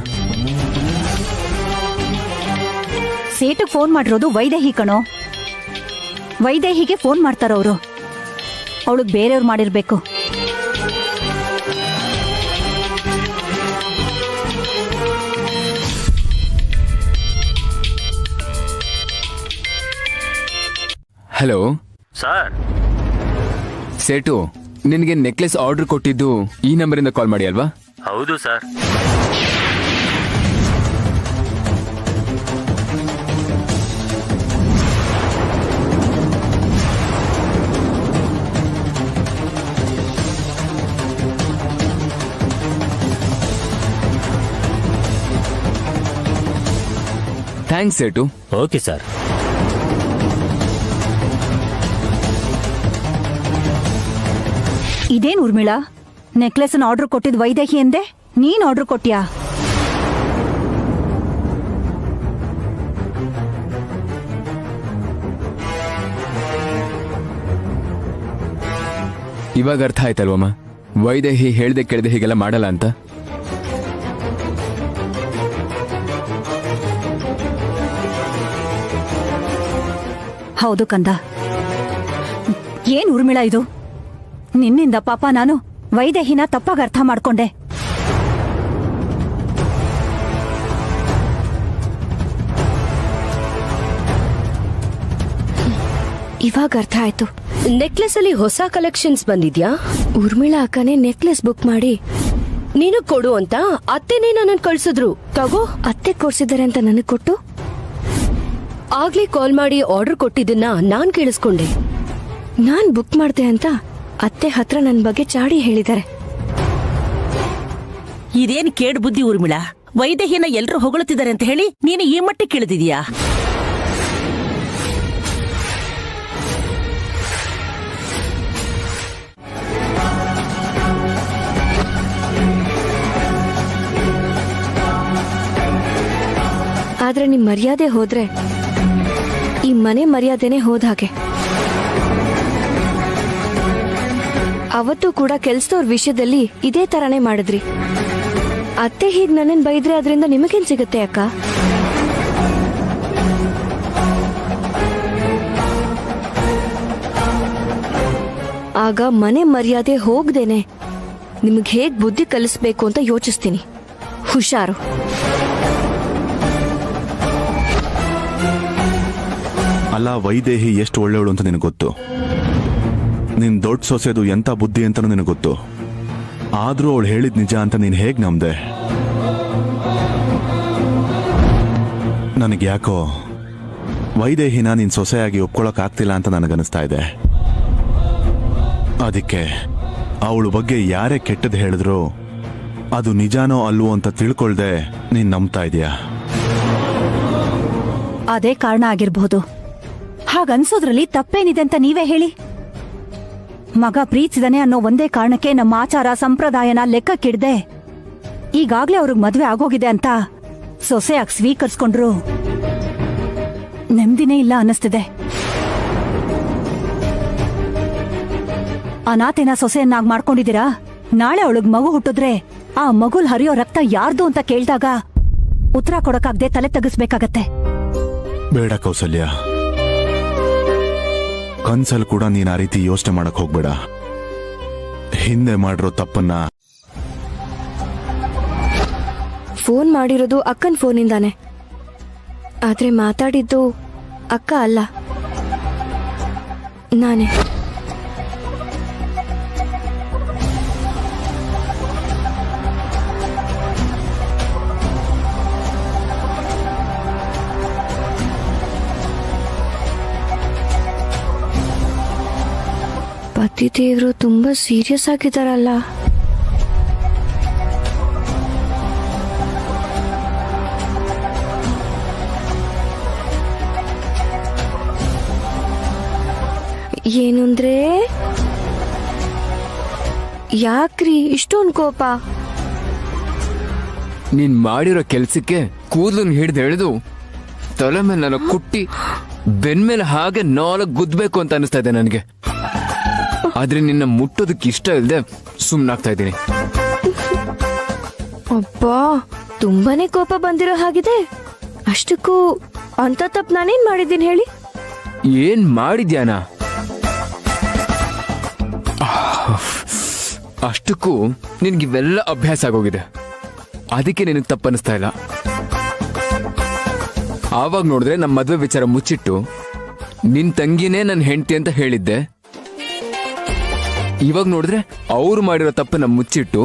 ಸೇಟು ಫೋನ್ ಮಾಡಿರೋದು ವೈದೇಹಿ ಕಣೋ. ವೈದೇಹಿಗೆ ಫೋನ್ ಮಾಡ್ತಾರವ್ರು. ಅವಳಿಗೆ ಬೇರೆಯವ್ರು ಮಾಡಿರ್ಬೇಕು. Hello sir. ಸೇಟು, ನಿನಗೆ ನೆಕ್ಲೆಸ್ ಆರ್ಡರ್ ಕೊಟ್ಟಿದ್ದು ಈ ನಂಬರಿಂದ ಕಾಲ್ ಮಾಡಿ ಅಲ್ವಾ? ಹೌದು ಸರ್. ಥ್ಯಾಂಕ್ಸ್ ಸೇಟು. Okay sir. ಇದೇನ್ ಊರ್ಮಿಳಾ, ನೆಕ್ಲೆಸ್ ಆರ್ಡರ್ ಕೊಟ್ಟಿದ್ ವೈದೇಹಿ ಅಂದೆ, ನೀನ್ ಆರ್ಡರ್ ಕೊಟ್ಯಾ? ಇವಾಗ ಅರ್ಥ ಆಯ್ತಲ್ವಮ್ಮ, ವೈದೇಹಿ ಹೇಳ್ದೆ ಕೇಳ್ದೆ ಹೀಗೆಲ್ಲ ಮಾಡಲ್ಲ ಅಂತ. ಹೌದು ಕಂದ. ಏನ್ ಊರ್ಮಿಳಾ ಇದು? ನಿನ್ನಿಂದ ಪಾಪ ನಾನು ವೈದೇಹಿನ ತಪ್ಪಾಗಿ ಅರ್ಥ ಮಾಡ್ಕೊಂಡೆ. ಇವಾಗ ಅರ್ಥ ಆಯ್ತು. ನೆಕ್ಲೆಸ್ ಅಲ್ಲಿ ಹೊಸ ಕಲೆಕ್ಷನ್ಸ್ ಬಂದಿದ್ಯಾ? ಊರ್ಮಿಳಾ ಅಕ್ಕನೇ ನೆಕ್ಲೆಸ್ ಬುಕ್ ಮಾಡಿ ನೀನು ಕೊಡು ಅಂತ ಅತ್ತೆನೇ ನನ್ನ ಕಳ್ಸಿದ್ರು. ತಗೋ. ಅತ್ತೆ ಕೊಡ್ಸಿದ್ದಾರೆ ಅಂತ ನನಗ್ ಕೊಟ್ಟು ಆಗ್ಲೇ ಕಾಲ್ ಮಾಡಿ ಆರ್ಡರ್ ಕೊಟ್ಟಿದ್ದನ್ನ ನಾನ್ ಕೇಳಿಸ್ಕೊಂಡೆ. ನಾನ್ ಬುಕ್ ಮಾಡ್ದೆ ಅಂತ ಅತ್ತೆ ಹತ್ರ ನನ್ ಬಗ್ಗೆ ಚಾಡಿ ಹೇಳಿದ್ದಾರೆ. ಇದೇನ್ ಕೇಡ್ ಬುದ್ಧಿ ಊರ್ಮಿಳಾ? ವೈದೇಹಿನ ಎಲ್ರು ಹೊಗಳುತ್ತಿದ್ದಾರೆ ಅಂತ ಹೇಳಿ ನೀನು ಈ ಮಟ್ಟಿಗೆ ಕೇಳಿದಿದ್ಯಾ? ಆದ್ರೆ ನಿಮ್ ಮರ್ಯಾದೆ ಹೋದ್ರೆ ಈ ಮನೆ ಮರ್ಯಾದೆನೆ ಹೋದ ಹಾಗೆ. ಅವತ್ತು ಕೂಡ ಕೆಲ್ಸದವ್ರ ವಿಷಯದಲ್ಲಿ ಇದೇ ತರಾನೇ ಮಾಡಿದ್ರಿ. ಅತ್ತೆ ಹೀಗ್ ನನ್ನನ್ ಬೈದ್ರೆ ಅದರಿಂದ ನಿಮಗೇನ್ ಸಿಗುತ್ತೆ ಅಕ್ಕ? ಆಗ ಮನೆ ಮರ್ಯಾದೆ ಹೋಗ್ದೇನೆ ನಿಮ್ಗೆ ಹೇಗ್ ಬುದ್ಧಿ ಕಲಿಸ್ಬೇಕು ಅಂತ ಯೋಚಿಸ್ತೀನಿ. ಹುಷಾರು. ಅಲ್ಲ, ವೈದೇಹಿ ಎಷ್ಟು ಒಳ್ಳೆಯವಳು ಅಂತ ನಿನಗೆ ಗೊತ್ತು. ನಿನ್ ದೊಡ್ಡ ಸೊಸೆದು ಎಂತ ಬುದ್ಧಿ ಅಂತಾನು ನಿನಗೆ ಗೊತ್ತು. ಆದ್ರೂ ಅವಳು ಹೇಳಿದ್ ನಿಜ ಅಂತ ನೀನ್ ಹೇಗ್ ನಂಬ್ದೆ? ನನಗೆ ಯಾಕೋ ವೈದೇಹಿನ ನೀನ್ ಸೊಸೆಯಾಗಿ ಒಪ್ಕೊಳಕ್ ಆಗ್ತಿಲ್ಲ ಅಂತ ನನಗನ್ನಿಸ್ತಾ ಇದೆ. ಅದಕ್ಕೆ ಅವಳ ಬಗ್ಗೆ ಯಾರೇ ಕೆಟ್ಟದ್ದು ಹೇಳಿದ್ರು ಅದು ನಿಜಾನೋ ಅಲ್ವೋ ಅಂತ ತಿಳ್ಕೊಳ್ದೆ ನೀನ್ ನಂಬ್ತಾ ಇದೀಯಾ? ಅದೇ ಕಾರಣ ಆಗಿರ್ಬಹುದು. ಹಾಗನ್ಸೋದ್ರಲ್ಲಿ ತಪ್ಪೇನಿದೆ ಅಂತ ನೀವೇ ಹೇಳಿ. ಮಗ ಪ್ರೀತಿಸಿದಾನೆ ಅನ್ನೋ ಒಂದೇ ಕಾರಣಕ್ಕೆ ನಮ್ಮ ಆಚಾರ ಸಂಪ್ರದಾಯನ ಲೆಕ್ಕಕ್ಕಿಡ್ದೆ ಈಗಾಗ್ಲೇ ಅವ್ರಿಗೆ ಮದ್ವೆ ಆಗೋಗಿದೆ ಅಂತ ಸೊಸೆಯಾಗಿ ಸ್ವೀಕರಿಸ್ಕೊಂಡ್ರು ನೆಮ್ಮದಿನೇ ಇಲ್ಲ ಅನ್ನಿಸ್ತಿದೆ. ಅನಾಥೆನ ಸೊಸೆಯನ್ನಾಗಿ ಮಾಡ್ಕೊಂಡಿದ್ದೀರಾ? ನಾಳೆ ಅವಳಿಗೆ ಮಗು ಹುಟ್ಟಿದ್ರೆ ಆ ಮಗುಲ್ ಹರಿಯೋ ರಕ್ತ ಯಾರ್ದು ಅಂತ ಕೇಳಿದಾಗ ಉತ್ತರ ಕೊಡಕ್ಕಾಗ್ದೆ ತಲೆ ತಗ್ಗಿಸ್ಬೇಕಾಗತ್ತೆ. ಬೇಡ ಕೌಸಲ್ಯ, ಕನ್ಸಲ್ ಕೂಡ ನೀನ್ ಆ ರೀತಿ ಯೋಚನೆ ಮಾಡಕ್ ಹೋಗ್ಬೇಡ. ಹಿಂದೆ ಮಾಡಿರೋ ತಪ್ಪನ್ನ. ಫೋನ್ ಮಾಡಿರೋದು ಅಕ್ಕನ್ ಫೋನಿಂದಾನೆ, ಆದ್ರೆ ಮಾತಾಡಿದ್ದು ಅಕ್ಕ ಅಲ್ಲ, ನಾನೇ. ಪತಿದೇವ್ರು ತುಂಬಾ ಸೀರಿಯಸ್ ಆಗಿದಾರಲ್ಲ. ಏನಂದ್ರೆ ಯಾಕ್ರಿ ಇಷ್ಟೊಂದು ಕೋಪ? ನೀನ್ ಮಾಡಿರೋ ಕೆಲ್ಸಕ್ಕೆ ಕೂದಲನ್ನ ಹಿಡಿದು ಎಳೆದು ತಲೆ ಮೇಲೆ ನಾನು ಕುಟ್ಟಿ ಬೆನ್ಮೇಲೆ ಹಾಗೆ ಗುದ್ಬೇಕು ಅಂತ ಅನಿಸ್ತಾ ಇದೆ ನನಗೆ. ಆದ್ರೆ ನಿನ್ನ ಮುಟ್ಟೋದಕ್ಕೆ ಇಷ್ಟ ಇಲ್ಲದೆ ಸುಮ್ನಾಗ್ತಾ ಇದ್ದೀನಿ. ಅಬ್ಬಾ, ತುಂಬಾನೇ ಕೋಪ ಬಂದಿರೋ ಹಾಗಿದೆ. ಅಷ್ಟಕ್ಕೂ ಅಂತ ತಪ್ಪು ನಾನೇನ್ ಮಾಡಿದ್ದೀನಿ ಹೇಳಿ? ಏನ್ ಮಾಡಿದ್ಯಾನ? ಅಷ್ಟಕ್ಕೂ ನಿನ್ಗಿವೆಲ್ಲ ಅಭ್ಯಾಸ ಆಗೋಗಿದೆ, ಅದಕ್ಕೆ ನಿನಗೆ ತಪ್ಪನಿಸ್ತಾ ಇಲ್ಲ. ಆವಾಗ ನೋಡಿದ್ರೆ ನಮ್ಮ ಮದ್ವೆ ವಿಚಾರ ಮುಚ್ಚಿಟ್ಟು ನಿನ್ ತಂಗಿನೇ ನನ್ನ ಹೆಂಡತಿ ಅಂತ ಹೇಳಿದ್ದೆ. ಇವಾಗ ನೋಡಿದ್ರೆ ಅವ್ರು ಮಾಡಿರೋ ತಪ್ಪನ್ನ ಮುಚ್ಚಿಟ್ಟು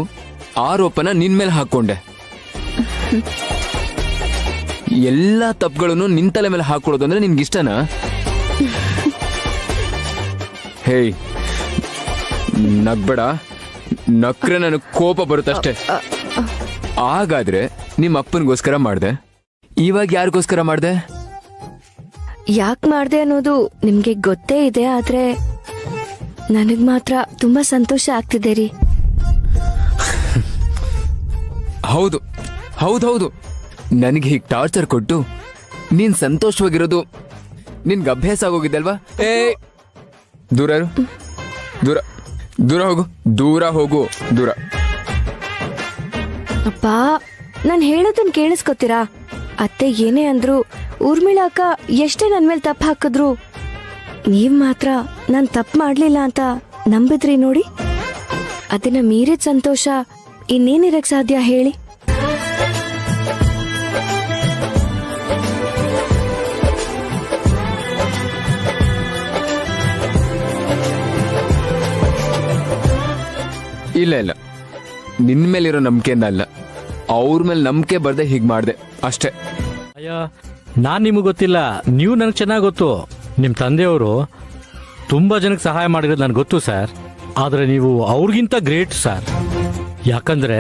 ಆರೋಪನ ನಿನ್ ಮೇಲೆ ಹಾಕೊಂಡೆ. ಎಲ್ಲಾ ತಪ್ಪುಗಳನ್ನು ನಿನ್ ತಲೆ ಮೇಲೆ ಹಾಕೊಳ್ಳೋದು ಅಂದ್ರೆ ನಿನ್ಗಿಷ್ಟನಾ? ಹೇಯ್, ನಗ್ಬೇಡ. ನಕ್ರೆ ನನಗೆ ಕೋಪ ಬರುತ್ತಷ್ಟೇ. ಹಾಗಾದ್ರೆ ನಿಮ್ಮ ಅಪ್ಪನಿಗೋಸ್ಕರ ಮಾಡ್ದೆ, ಇವಾಗ ಯಾರಿಗೋಸ್ಕರ ಮಾಡ್ದೆ? ಯಾಕೆ ಮಾಡ್ದೆ ಅನ್ನೋದು ನಿಮ್ಗೆ ಗೊತ್ತೇ ಇದೆ, ಆದ್ರೆ ನನಗ್ ಮಾತ್ರ ತುಂಬಾ ಸಂತೋಷ ಆಗ್ತಿದೆ ರೀ. ಹೌದು ಹೌದೌದು, ನನಗೆ ಹೀಗೆ ಟಾರ್ಚರ್ ಕೊಟ್ಟು ನೀನ್ ಸಂತೋಷವಾಗಿರೋದು ನಿನ್ಗೆ ಅಭ್ಯಾಸ ಆಗೋಗಿದೆ ಅಲ್ವಾ? ದೂರ ಇರು, ದೂರ ದೂರ ಹೋಗು, ದೂರ ಹೋಗು, ದೂರ. ಅಪ್ಪ, ನಾನ್ ಹೇಳೋದನ್ ಕೇಳಿಸ್ಕೊತೀರಾ? ಅತ್ತೆ ಏನೇ ಅಂದ್ರು, ಊರ್ಮಿಳಾ ಅಕ್ಕ ಎಷ್ಟೇ ನನ್ ಮೇಲೆ ತಪ್ಪು ಹಾಕಿದ್ರು, ನೀವ್ ಮಾತ್ರ ನಾನ್ ತಪ್ಪು ಮಾಡ್ಲಿಲ್ಲ ಅಂತ ನಂಬಿದ್ರಿ ನೋಡಿ. ಅದನ್ನ ಮೀರಿದ ಸಂತೋಷ ಇನ್ನೇನಿರಕ್ ಸಾಧ್ಯ ಹೇಳಿ? ಇಲ್ಲ ಇಲ್ಲ, ನಿನ್ ಮೇಲಿರೋ ನಂಬಿಕೆಯಿಂದ ಅಲ್ಲ, ಅವ್ರ ಮೇಲೆ ನಂಬಿಕೆ ಬರ್ದೆ ಹೀಗ್ ಮಾಡ್ದೆ ಅಷ್ಟೇ. ಅಯ್ಯ, ನಾನ್ ನಿಮಗೆ ಗೊತ್ತಿಲ್ಲ, ನೀವು ನನಗೆ ಚೆನ್ನಾಗಿ ಗೊತ್ತು. ನಿಮ್ಮ ತಂದೆಯವರು ತುಂಬಾ ಜನಕ್ಕೆ ಸಹಾಯ ಮಾಡಿರೋದು ನನಗೆ ಗೊತ್ತು ಸರ್. ಆದ್ರೆ ನೀವು ಅವ್ರಿಗಿಂತ ಗ್ರೇಟ್ ಸರ್. ಯಾಕಂದ್ರೆ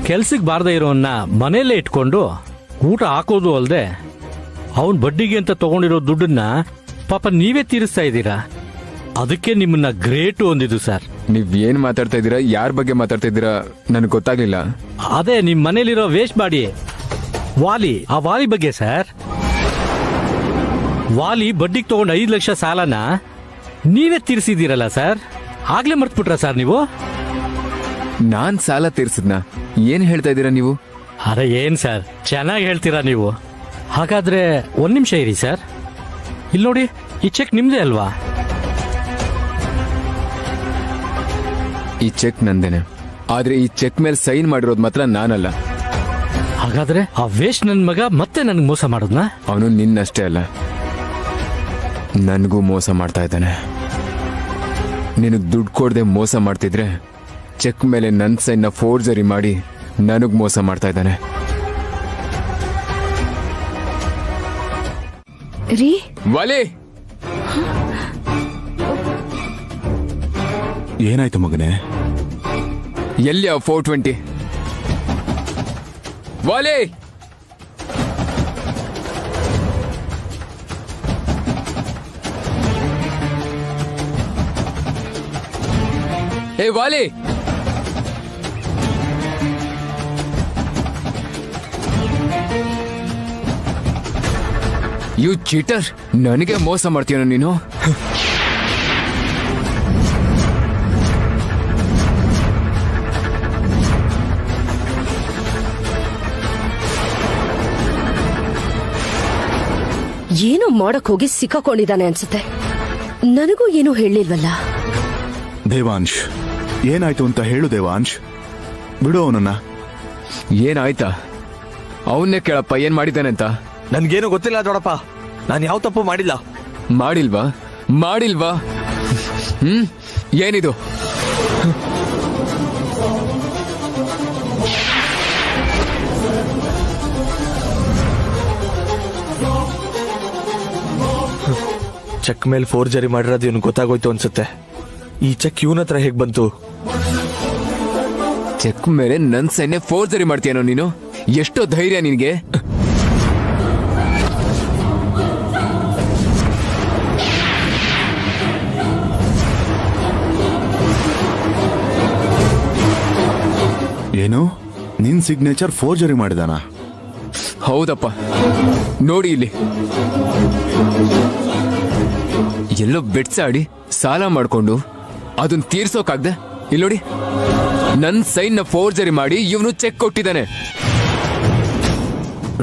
ಕೆಲ್ಸಕ್ಕೆ ಬಾರದೇ ಇರೋನ್ನ ಮನೆಯಲ್ಲೇ ಇಟ್ಕೊಂಡು ಊಟ ಹಾಕೋದು ಅಲ್ಲದೆ ಅವನ್ ಬಡ್ಡಿಗೆ ಅಂತ ತಗೊಂಡಿರೋ ದುಡ್ಡನ್ನ ಪಾಪ ನೀವೇ ತೀರಿಸ್ತಾ ಇದ್ದೀರಾ. ಅದಕ್ಕೆ ನಿಮ್ಮನ್ನ ಗ್ರೇಟ್ ಒಂದಿದ್ದು ಸರ್. ನೀವ್ ಏನ್ ಮಾತಾಡ್ತಾ ಇದ್ದೀರಾ, ಯಾರ ಬಗ್ಗೆ ಮಾತಾಡ್ತಾ ಇದ್ದೀರಾ ನನಗೆ ಗೊತ್ತಾಗ್ಲಿಲ್ಲ. ಅದೇ ನಿಮ್ ಮನೇಲಿರೋ ವೇಸ್ಟ್ ಬಾಡಿ ವಾಲಿ, ಆ ವಾಲಿ ಬಗ್ಗೆ ಸರ್. ವಾಲಿ ಬಡ್ಡಿಗೆ ತಗೊಂಡು 5 ಲಕ್ಷ ಸಾಲನ ನೀವೇ ತೀರಿಸಿದ್ದೀರಲ್ಲ ಸರ್. ಆಗ್ಲೇ ಮರ್ತ್ಬಿಟ್ರ ಸರ್ ನೀವು? ನಾನ್ ಸಾಲ ತೀರ್ಸಿದ್ನ? ಏನ್ ಹೇಳ್ತಾ ಇದ್ದೀರಾ ನೀವು? ಅರೆ ಏನ್ ಸರ್, ಚೆನ್ನಾಗಿ ಹೇಳ್ತೀರಾ ನೀವು. ಹಾಗಾದ್ರೆ 1 ನಿಮಿಷ ಇರಿ ಸರ್. ಇಲ್ಲಿ ನೋಡಿ, ಈ ಚೆಕ್ ನಿಮ್ದೇ ಅಲ್ವಾ? ಈ ಚೆಕ್ ನಂದೇನೆ, ಆದ್ರೆ ಈ ಚೆಕ್ ಮೇಲೆ ಸೈನ್ ಮಾಡಿರೋದು ಮಾತ್ರ ನಾನಲ್ಲ. ಹಾಗಾದ್ರೆ ಆ ವೇಸ್ಟ್ ನನ್ ಮಗ ಮತ್ತೆ ನನ್ಗೆ ಮೋಸ ಮಾಡೋದ್ನ? ಅವನು ನಿನ್ನಷ್ಟೇ ಅಲ್ಲ, ನನಗೂ ಮೋಸ ಮಾಡ್ತಾ ಇದ್ದಾನೆ. ನಿನಗ್ ದುಡ್ಡು ಕೊಡದೆ ಮೋಸ ಮಾಡ್ತಿದ್ರೆ ಚೆಕ್ ಮೇಲೆ ನನ್ನ ಸೈನ್ನ ಫೋರ್ಜರಿ ಮಾಡಿ ನನಗ್ ಮೋಸ ಮಾಡ್ತಾ ಇದ್ದಾನೆ. ರೀ ವಾಲಿ, ಏನಾಯ್ತು ಮಗನೇ? ಎಲ್ಲಿ 420? ವಾಲಿ, ಏ ವಾಲಿ, ಯು ಚೀಟರ್, ನನಗೆ ಮೋಸ ಮಾಡ್ತೀಯೋ ನೀನು? ಏನೋ ಮಾಡಕ್ ಹೋಗಿ ಸಿಕ್ಕಾಕೊಂಡಿದ್ದಾನೆ ಅನ್ಸುತ್ತೆ. ನನಗೂ ಏನೂ ಹೇಳಿಲ್ವಲ್ಲ. ದೇವಾಂಶ್, ಏನಾಯ್ತು ಅಂತ ಹೇಳು ದೇವಾಂಶ್. ಬಿಡು ಅವನನ್ನ. ಏನಾಯ್ತಾ? ಅವನ್ನೇ ಕೇಳಪ್ಪ, ಏನ್ ಮಾಡಿದ್ದಾನೆ ಅಂತ. ನನ್ಗೇನು ಗೊತ್ತಿಲ್ಲ ದೊಡ್ಡಪ್ಪ, ನಾನು ಯಾವ ತಪ್ಪು ಮಾಡಿಲ್ಲ. ಮಾಡಿಲ್ವಾ? ಮಾಡಿಲ್ವಾ? ಏನಿದು? ಚೆಕ್ ಮೇಲೆ ಫೋರ್ಜರಿ ಮಾಡಿರೋದು ಇವನು ಗೊತ್ತಾಗೋಯ್ತು ಅನ್ಸುತ್ತೆ. ಈ ಚೆಕ್ ಇವನ ಹತ್ರ ಹೇಗ್ ಬಂತು? ಚೆಕ್ ಮೇಲೆ ನನ್ ಸೈನ್ಯ ಫೋರ್ಜರಿ ಮಾಡ್ತೀಯನೋ ನೀನು? ಎಷ್ಟೋ ಧೈರ್ಯ ನಿನಗೆ? ಏನು, ನಿನ್ ಸಿಗ್ನೇಚರ್ ಫೋರ್ಜರಿ ಮಾಡಿದಾನ? ಹೌದಪ್ಪ, ನೋಡಿ ಇಲ್ಲಿ. ಎಲ್ಲೋ ಬೆಟ್ಸಾಡಿ ಸಾಲ ಮಾಡ್ಕೊಂಡು ಅದನ್ನ ತೀರ್ಸೋಕಾಗ್ದೆ ಇಲ್ಲಿ ನೋಡಿ, ನನ್ ಸೈನ್ ನ ಫೋರ್ಜರಿ ಮಾಡಿ ಇವನು ಚೆಕ್ ಕೊಟ್ಟಿದ್ದಾನೆ.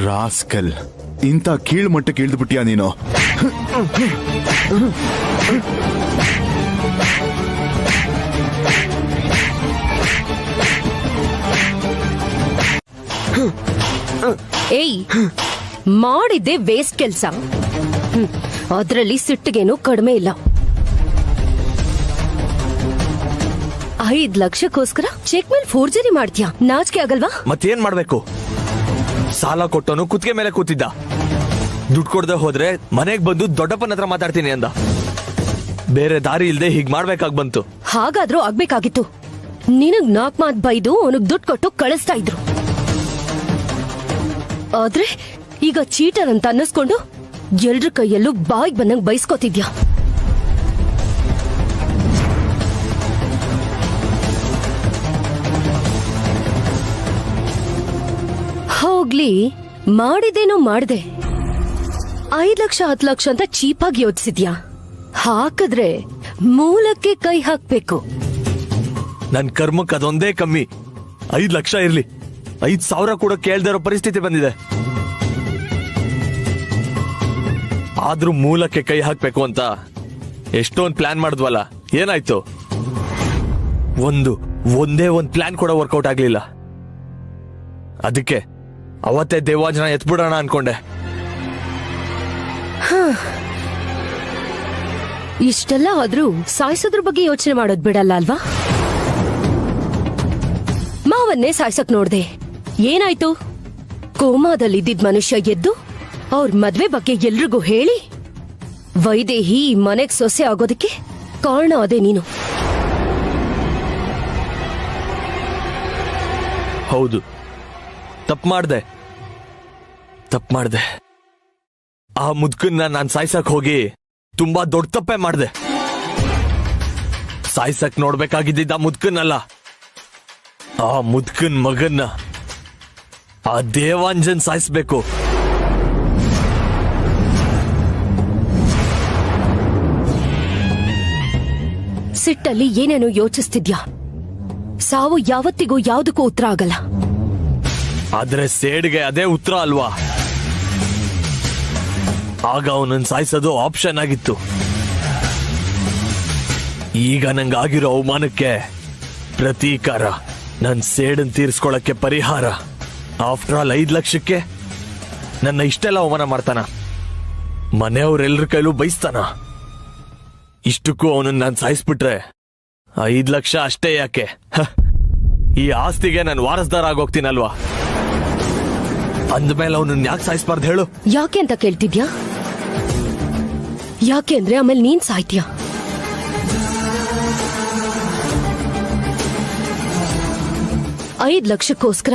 ರಾಸ್ಕಲ್, ಇಂಥ ಕೀಳ್ ಮಟ್ಟಕ್ಕೆ ಇಳಿದು ಬಿಟ್ಟಿಯಾ ನೀನು? ಏಯ್, ಮಾಡಿದ್ದೆ ವೇಸ್ಟ್ ಕೆಲ್ಸ. ಅದ್ರಲ್ಲಿ ಸಿಟ್ಟಿಗೇನು ಕಡಿಮೆ ಇಲ್ಲ. 5 ಲಕ್ಷಕ್ಕೋಸ್ಕರ ಚೆಕ್ ಮೇಲೆ ಫೋರ್ಜರಿ ಮಾಡ್ತೀಯಾ? ನಾಚಿಕೆ ಆಗಲ್ವಾ? ಮತ್ತೇನ್ ಮಾಡ್ಬೇಕು? ಸಾಲ ಕೊಟ್ಟವನು ಕುತ್ತಿಗೆ ಮೇಲೆ ಕೂತಿದ್ದ. ದುಡ್ಡು ಕೊಡದೆ ಹೋದ್ರೆ ಮನೆಗ್ ಬಂದು ದೊಡ್ಡಪ್ಪನ ಹತ್ರ ಮಾತಾಡ್ತೀನಿ ಅಂದ. ಬೇರೆ ದಾರಿ ಇಲ್ದೆ ಹೀಗ್ ಮಾಡ್ಬೇಕಾಗ್ ಬಂತು. ಹಾಗಾದ್ರೂ ಆಗ್ಬೇಕಾಗಿತ್ತು. ನಿನಗ್ 4 ಮಾತ್ ಬೈದು ಅವನಿಗೆ ದುಡ್ಡು ಕೊಟ್ಟು ಕಳಿಸ್ತಾ ಇದ್ರು. ಆದ್ರೆ ಈಗ ಚೀಟರ್ ಅಂತ ಅನ್ನಿಸ್ಕೊಂಡು ಎಲ್ರ ಕೈಯಲ್ಲೂ ಬಾಯಿಗೆ ಬಂದಂಗ್ ಬೈಸ್ಕೊತಿದ್ಯಾ. ಹೋಗ್ಲಿ, ಮಾಡಿದೇನೋ ಮಾಡ್ದೆ. 5 ಲಕ್ಷ 10 ಲಕ್ಷ ಅಂತ ಚೀಪಾಗಿ ಯೋಚಿಸಿದ್ಯಾ? ಹಾಕಿದ್ರೆ ಮೂಲಕ್ಕೆ ಕೈ ಹಾಕ್ಬೇಕು. ನನ್ ಕರ್ಮಕ್ಕೆ ಅದೊಂದೇ ಕಮ್ಮಿ. 5 ಲಕ್ಷ ಇರ್ಲಿ, 5,000 ಕೂಡ ಕೇಳ್ದೇ ಇರೋ ಪರಿಸ್ಥಿತಿ ಬಂದಿದೆ. ಆದ್ರೂ ಮೂಲಕ್ಕೆ ಕೈ ಹಾಕ್ಬೇಕು ಅಂತ ಎಷ್ಟೊಂದು ಪ್ಲಾನ್ ಮಾಡಿದ್ವಲ್ಲ, ಏನಾಯ್ತು? ಒಂದೇ ಒಂದು ಪ್ಲಾನ್ ಕೂಡ ವರ್ಕೌಟ್ ಆಗ್ಲಿಲ್ಲ. ಅದಕ್ಕೆ ಅವತ್ತೇ ದೇವಾಜನ ಎತ್ಬಿಡೋಣ ಅನ್ಕೊಂಡೆ. ಇಷ್ಟೆಲ್ಲ ಆದ್ರೂ ಸಾಯಿಸೋದ್ರ ಬಗ್ಗೆ ಯೋಚನೆ ಮಾಡೋದ್ ಬಿಡಲ್ಲ ಅಲ್ವಾ? ಮಾವನ್ನೇ ಸಾಯ್ಸಕ್ ನೋಡ್ದೆ. ಏನಾಯ್ತು? ಕೋಮಾದಲ್ಲಿದ್ದಿದ್ ಮನುಷ್ಯ ಎದ್ದು ಅವ್ರ ಮದ್ವೆ ಬಗ್ಗೆ ಎಲ್ರಿಗೂ ಹೇಳಿ ವೈದೇಹಿ ಈ ಮನೆಗ್ ಸೊಸೆ ಆಗೋದಕ್ಕೆ ಕಾರಣ ಅದೇ ನೀನು. ಹೌದು, ತಪ್ಪು ಮಾಡ್ದೆ. ಆ ಮುದ್ಕನ್ನ ನಾನ್ ಸಾಯ್ಸಕ್ ಹೋಗಿ ತುಂಬಾ ದೊಡ್ಡ ತಪ್ಪೆ ಮಾಡ್ದೆ. ಸಾಯ್ಸಕ್ ನೋಡ್ಬೇಕಾಗಿದ್ದ ಮುದ್ಕನ್ನಲ್ಲ, ಆ ಮುದ್ಕನ್ ಮಗನ್ನ, ಆ ದೇವಾಂಜನ್ ಸಾಯಿಸ್ಬೇಕು. ಸಿಟ್ಟಲ್ಲಿ ಏನೇನೋ ಯೋಚಿಸ್ತಿದ್ಯಾ. ಸಾವು ಯಾವತ್ತಿಗೂ ಯಾವುದಕ್ಕೂ ಉತ್ತರ ಆಗಲ್ಲ. ಆದ್ರೆ ಸೇಡ್ಗೆ ಅದೇ ಉತ್ತರ ಅಲ್ವಾ? ಆಗ ಅವನನ್ನ ಸಾಯಿಸೋದು ಆಪ್ಷನ್ ಆಗಿತ್ತು. ಈಗ ನಂಗಾಗಿರೋ ಅವಮಾನಕ್ಕೆ ಪ್ರತೀಕಾರ, ನನ್ ಸೇಡನ್ ತೀರಿಸ್ಕೊಳಕ್ಕೆ ಪರಿಹಾರ. ಆಫ್ಟರ್ ಆಲ್ 5 ಲಕ್ಷಕ್ಕೆ ನನ್ನ ಇಷ್ಟೆಲ್ಲ ಅವಮಾನ ಮಾಡ್ತಾನ, ಮನೆಯವ್ರೆಲ್ರ ಕೈಲೂ ಬೈಸ್ತಾನ. ಇಷ್ಟಕ್ಕೂ ಅವನನ್ನ ನಾನು ಸಾಯಿಸ್ಬಿಟ್ರೆ 5 ಲಕ್ಷ ಅಷ್ಟೇ ಯಾಕೆ, ಈ ಆಸ್ತಿಗೆ ನಾನು ವಾರಸ್ದಾರ ಆಗೋಗ್ತೀನಲ್ವಾ? ಅಂದ್ಮೇಲೆ ಅವನನ್ನ ಯಾಕೆ ಸಾಯಿಸ್ಬಾರ್ದು ಹೇಳು? ಯಾಕೆ ಅಂತ ಕೇಳ್ತಿದ್ಯಾ? ಯಾಕೆ ಅಂದ್ರೆ ಆಮೇಲೆ ನೀನ್ ಸಾಯ್ತೀಯ. $5 ಲಕ್ಷಕ್ಕೋಸ್ಕರ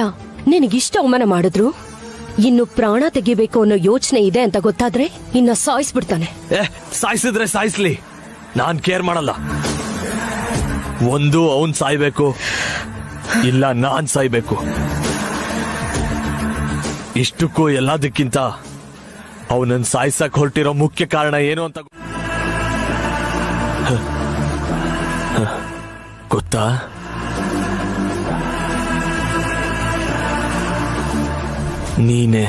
ನಿನಗಿಷ್ಟ ಅವಮಾನ ಮಾಡಿದ್ರು, ಇನ್ನು ಪ್ರಾಣ ತೆಗಿಬೇಕು ಅನ್ನೋ ಯೋಚನೆ ಇದೆ ಅಂತ ಗೊತ್ತಾದ್ರೆ ಇನ್ನ ಸಾಯಿಸ್ಬಿಡ್ತಾನೆ. ಸಾಯಿಸಿದ್ರೆ ಸಾಯಿಸ್ಲಿ, ನಾನ್ ಕೇರ್ ಮಾಡಲ್ಲ. ಒಂದು ಅವನ್ ಸಾಯ್ಬೇಕು, ಇಲ್ಲ ನಾನ್ ಸಾಯ್ಬೇಕು. ಇಷ್ಟಕ್ಕೂ ಎಲ್ಲದಕ್ಕಿಂತ ಅವನನ್ನ ಸಾಯ್ಸಕ್ ಹೊರಟಿರೋ ಮುಖ್ಯ ಕಾರಣ ಏನು ಅಂತ ಗೊತ್ತಾ? ನೀನೆ.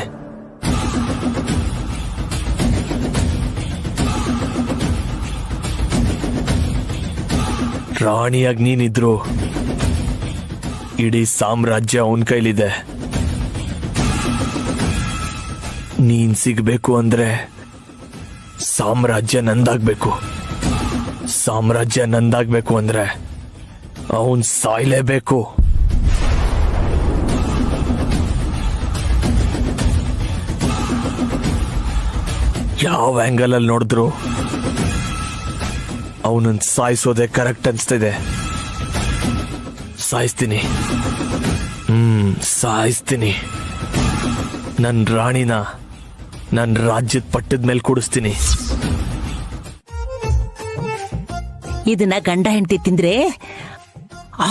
ರಾಣಿಯಾಗಿ ನೀನಿದ್ರು ಇಡೀ ಸಾಮ್ರಾಜ್ಯ ಅವನ್ ಕೈಲಿದೆ. ನೀನ್ ಸಿಗ್ಬೇಕು ಅಂದ್ರೆ ಸಾಮ್ರಾಜ್ಯ ನಂದಾಗ್ಬೇಕು. ಸಾಮ್ರಾಜ್ಯ ನಂದಾಗ್ಬೇಕು ಅಂದ್ರೆ ಅವನ್ ಸಾಯ್ಲೇಬೇಕು. ಯಾವ ಆಂಗಲ್ ಅಲ್ಲಿ ನೋಡಿದ್ರು ಅವನನ್ನ ಸಾಯಿಸೋದೆ ಕರೆಕ್ಟ್ ಅನ್ಸ್ತಿದೆ. ಸಾಯಿಸ್ತೀನಿ, ಸಾಯಿಸ್ತೀನಿ. ನನ್ ರಾಣಿನ ನನ್ ರಾಜ್ಯದ ಪಟ್ಟದ ಮೇಲೆ ಕೂಡಿಸ್ತೀನಿ. ಇದನ್ನ ಗಂಡ ಹೆಂಡತಿ ತಿಂದ್ರೆ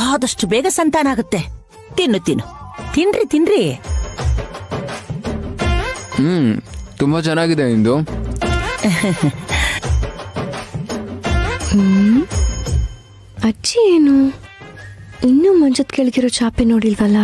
ಆದಷ್ಟು ಬೇಗ ಸಂತಾನ ಆಗುತ್ತೆ. ತಿನ್ನು ತಿನ್ರಿ. ತುಂಬಾ ಚೆನ್ನಾಗಿದೆ ಇಂದು. ಅಜ್ಜಿ ಏನು ಇನ್ನೂ ಮಂಚದ ಕೆಳಗಿರೋ ಚಾಪೆ ನೋಡಿಲ್ವಲ್ಲ?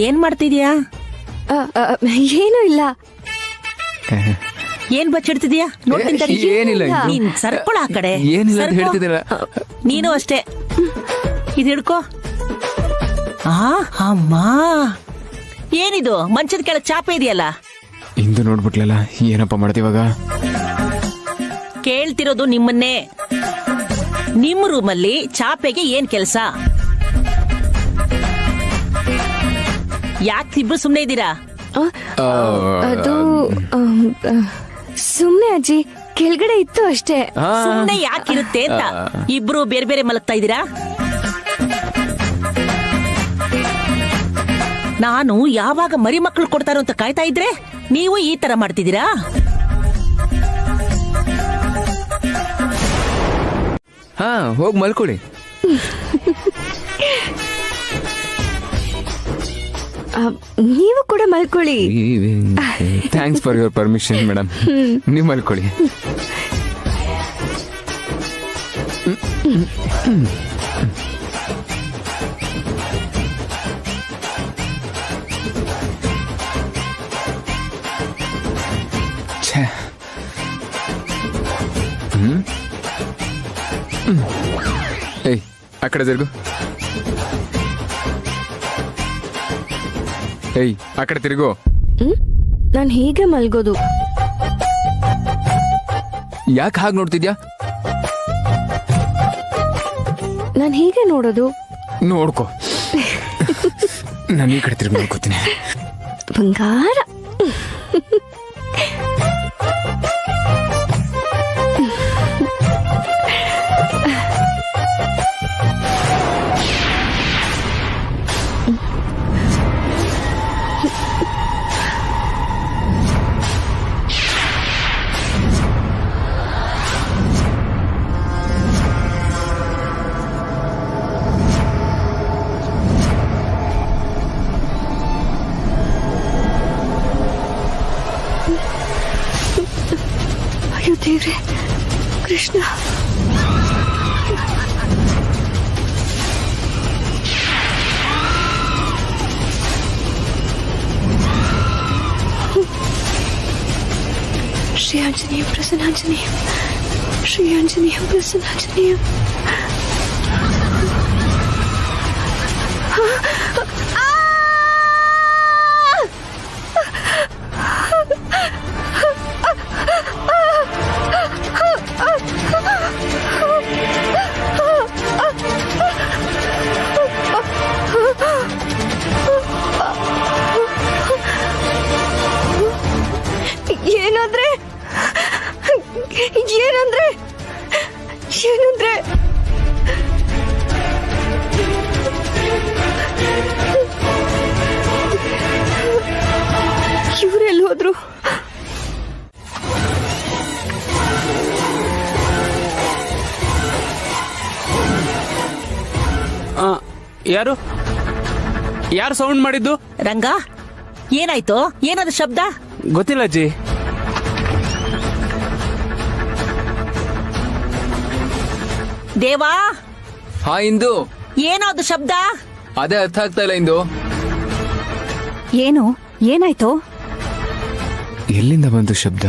ಏನ್ ಮಾಡ್ತಿದ್ಯಾ? ಏನೂ ಇಲ್ಲ. ಏನ್ ಬಚ್ಚಿಡ್ತಿದ್ಯಾ? ಏನಿಲ್ಲ. ನೀನ್ ಸರ್ಕೊಳ ಆ ಕಡೆ. ಏನಿಲ್ಲ ಅಂತ ಹೇಳ್ತಿದ್ದೀರ. ನೀನು ಅಷ್ಟೇ. ಇದು ಹಿಡ್ಕೋ. ಅಮ್ಮ, ಏನಿದು ಮಂಚದ ಕೆಳಗೆ ಚಾಪೆ ಇದೆಯಲ್ಲ? ಇಂದು ನೋಡ್ಬಿಟ್ಲಲ್ಲ, ಏನಪ್ಪ ಮಾಡ್ತೀವಾಗ? ಕೇಳ್ತಿರೋದು ನಿಮ್ಮನ್ನೇ. ನಿಮ್ಮ ರೂಮಲ್ಲಿ ಚಾಪೆಗೆ ಏನ್ ಕೆಲಸ? ಯಾಕೆ ಇಬ್ರು ಸುಮ್ನೆ ಇದ್ದೀರಾ? ಅದು ಸುಮ್ನೆ ಅಜ್ಜಿ, ಕೆಳಗಡೆ ಇತ್ತು ಅಷ್ಟೇ. ಸುಮ್ನೆ ಯಾಕಿರುತ್ತೆ ಅಂತ ಇಬ್ರು ಬೇರೆ ಬೇರೆ ಮಲಗ್ತಾ ಇದ್ದೀರಾ? ನಾನು ಯಾವಾಗ ಮರಿ ಮಕ್ಕಳು ಕೊಡ್ತಾರೋ ಅಂತ ಕಾಯ್ತಾ ಇದ್ರೆ ನೀವು ಈ ತರ ಮಾಡ್ತಿದ್ದೀರಾ? ಹೋಗ್ ಮಲ್ಕೊಳ್ಳಿ. ನೀವು ಕೂಡ ಮಲ್ಕೊಳ್ಳಿ. Thanks for your permission madam. ನೀವು ಮಲ್ಕೊಳ್ಳಿ. ಛೇ. ಏಯ್ ಆ ಕಡೆ ತಿರುಗು. ಏಯ್ ಆ ಕಡೆ ತಿರುಗು. ನಾನು ಹೀಗೆ ಮಲ್ಗೋದು. ಯಾಕೆ ಹಾಗೆ ನೋಡ್ತಿದ್ಯಾ? ನಾನು ಹೀಗೆ ನೋಡೋದು. ನೋಡ್ಕೋ. ನಾನು ಈ ಕಡೆ ತಿರುಗಿ ನೋಡ್ಕೋತೀನಿ. ಬಂಗಾರ. ಅಯ್ಯೋ ದೇವ್ರೆ, ಕೃಷ್ಣ. ಶ್ರೀ ಆಂಜನೇಯ ಪ್ರಸನ್ನಾಂಜನೇಯ, ಶ್ರೀ ಆಂಜನೇಯ ಪ್ರಸನ್ನಾಂಜನೇಯ. ಏನಂದ್ರೆ ಏನಂದ್ರೆ ಏನಂದ್ರೆ ಇವರೆಲ್ಲಿ ಹೋದ್ರು? ಯಾರು ಯಾರು ಸೌಂಡ್ ಮಾಡಿದ್ದು? ರಂಗ, ಏನಾಯ್ತು? ಏನದು ಶಬ್ದ? ಗೊತ್ತಿಲ್ಲ ಅಜ್ಜಿ. ದೇವಾ, ಹಾ ಇಂದು, ಏನದು ಶಬ್ದ? ಅದೇ ಅರ್ಥ ಆಗ್ತಾ ಇಲ್ಲ ಇಂದು. ಏನು? ಏನಾಯ್ತು? ಎಲ್ಲಿಂದ ಬಂತು ಶಬ್ದ?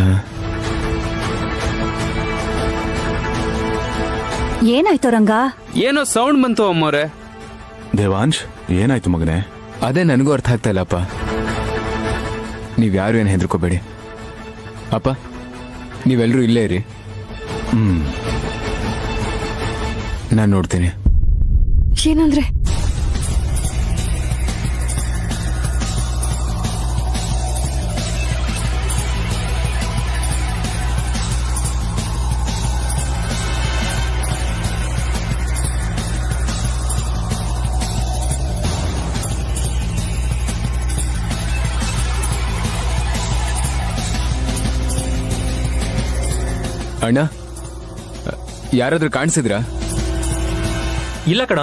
ಏನಾಯ್ತು ರಂಗ? ಏನೋ ಸೌಂಡ್ ಬಂತು ಅಮ್ಮವ್ರೆ. ದೇವಾಂಶ್, ಏನಾಯ್ತು ಮಗನೇ? ಅದೇ ನನಗೂ ಅರ್ಥ ಆಗ್ತಾ ಇಲ್ಲಪ್ಪ. ನೀವ್ಯಾರು ಏನು ಹೆದರ್ಕೋಬೇಡಿ ಅಪ್ಪ. ನೀವೆಲ್ಲರೂ ಇಲ್ಲೇ ಇರಿ. ನಾನು ನೋಡ್ತೀನಿ. ಏನಂದ್ರೆ? ಅಣ್ಣ, ಯಾರಾದ್ರೂ ಕಾಣಿಸಿದ್ರಾ? ಇಲ್ಲ ಕಣ.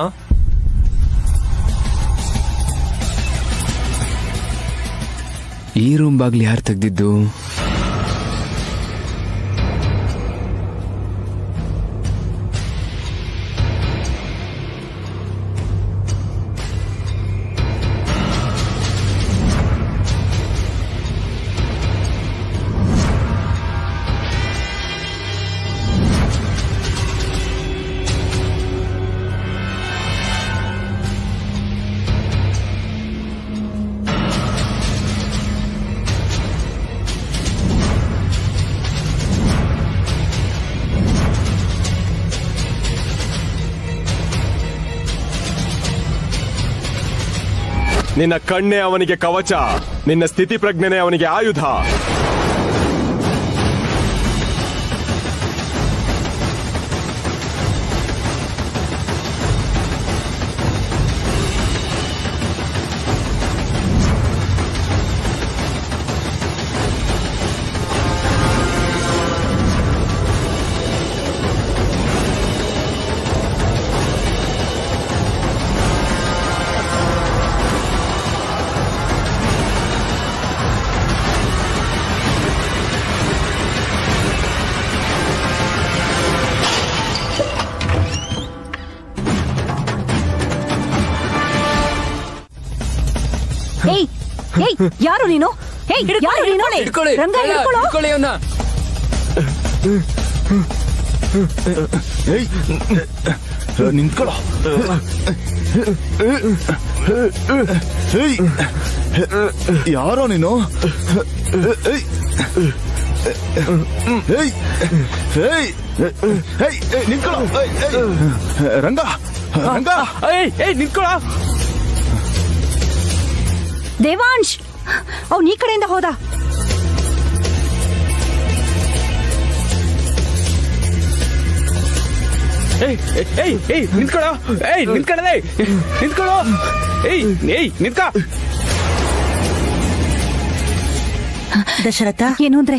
ಈ ರೂಮ್ ಬಾಗ್ಲಿ ಯಾರು ತೆಗ್ದಿದ್ದು? ನಿನ್ನ ಕಣ್ಣೇ ಅವನಿಗೆ ಕವಚ, ನಿನ್ನ ಸ್ಥಿತಿ ಪ್ರಜ್ಞೆನೇ ಅವನಿಗೆ ಆಯುಧ. ಏಯ್, ಯಾರು ನೀನು? ಹೇಯ್, ಯಾರು ನೀನು? ಹಿಡ್ಕೊಳ್ಳಿ ರಂಗ, ಹಿಡ್ಕೊಳ್ಳೋ. ಹಿಡ್ಕೊಳ್ಳಿ ಅವ್ನ. ಏಯ್ ನಿಂತ್ಕೊಳ್ಳೋ. ಏಯ್ ಯಾರೋ ನೀನು? ಏಯ್ ಏಯ್ ಏಯ್ ಏಯ್ ನಿಂತ್ಕೊಳ್ಳೋ. ರಂಗ ರಂಗ ನಿಂತ್ಕೊಳ್ಳೋ. ದೇವಾಂಶ್ ಅವ್ನು ಈ ಕಡೆಯಿಂದ ಹೋದ. ನಿಂತ್ಕೊಳ್ಳೋ. ನಿಂತ್ಕೊಳ್ಳದೆ ನಿಂತ್ಕೊಳ್ಳೋ. ನಿಂತ್ಕೊ. ದಶರಥ ಏನು ಅಂದ್ರೆ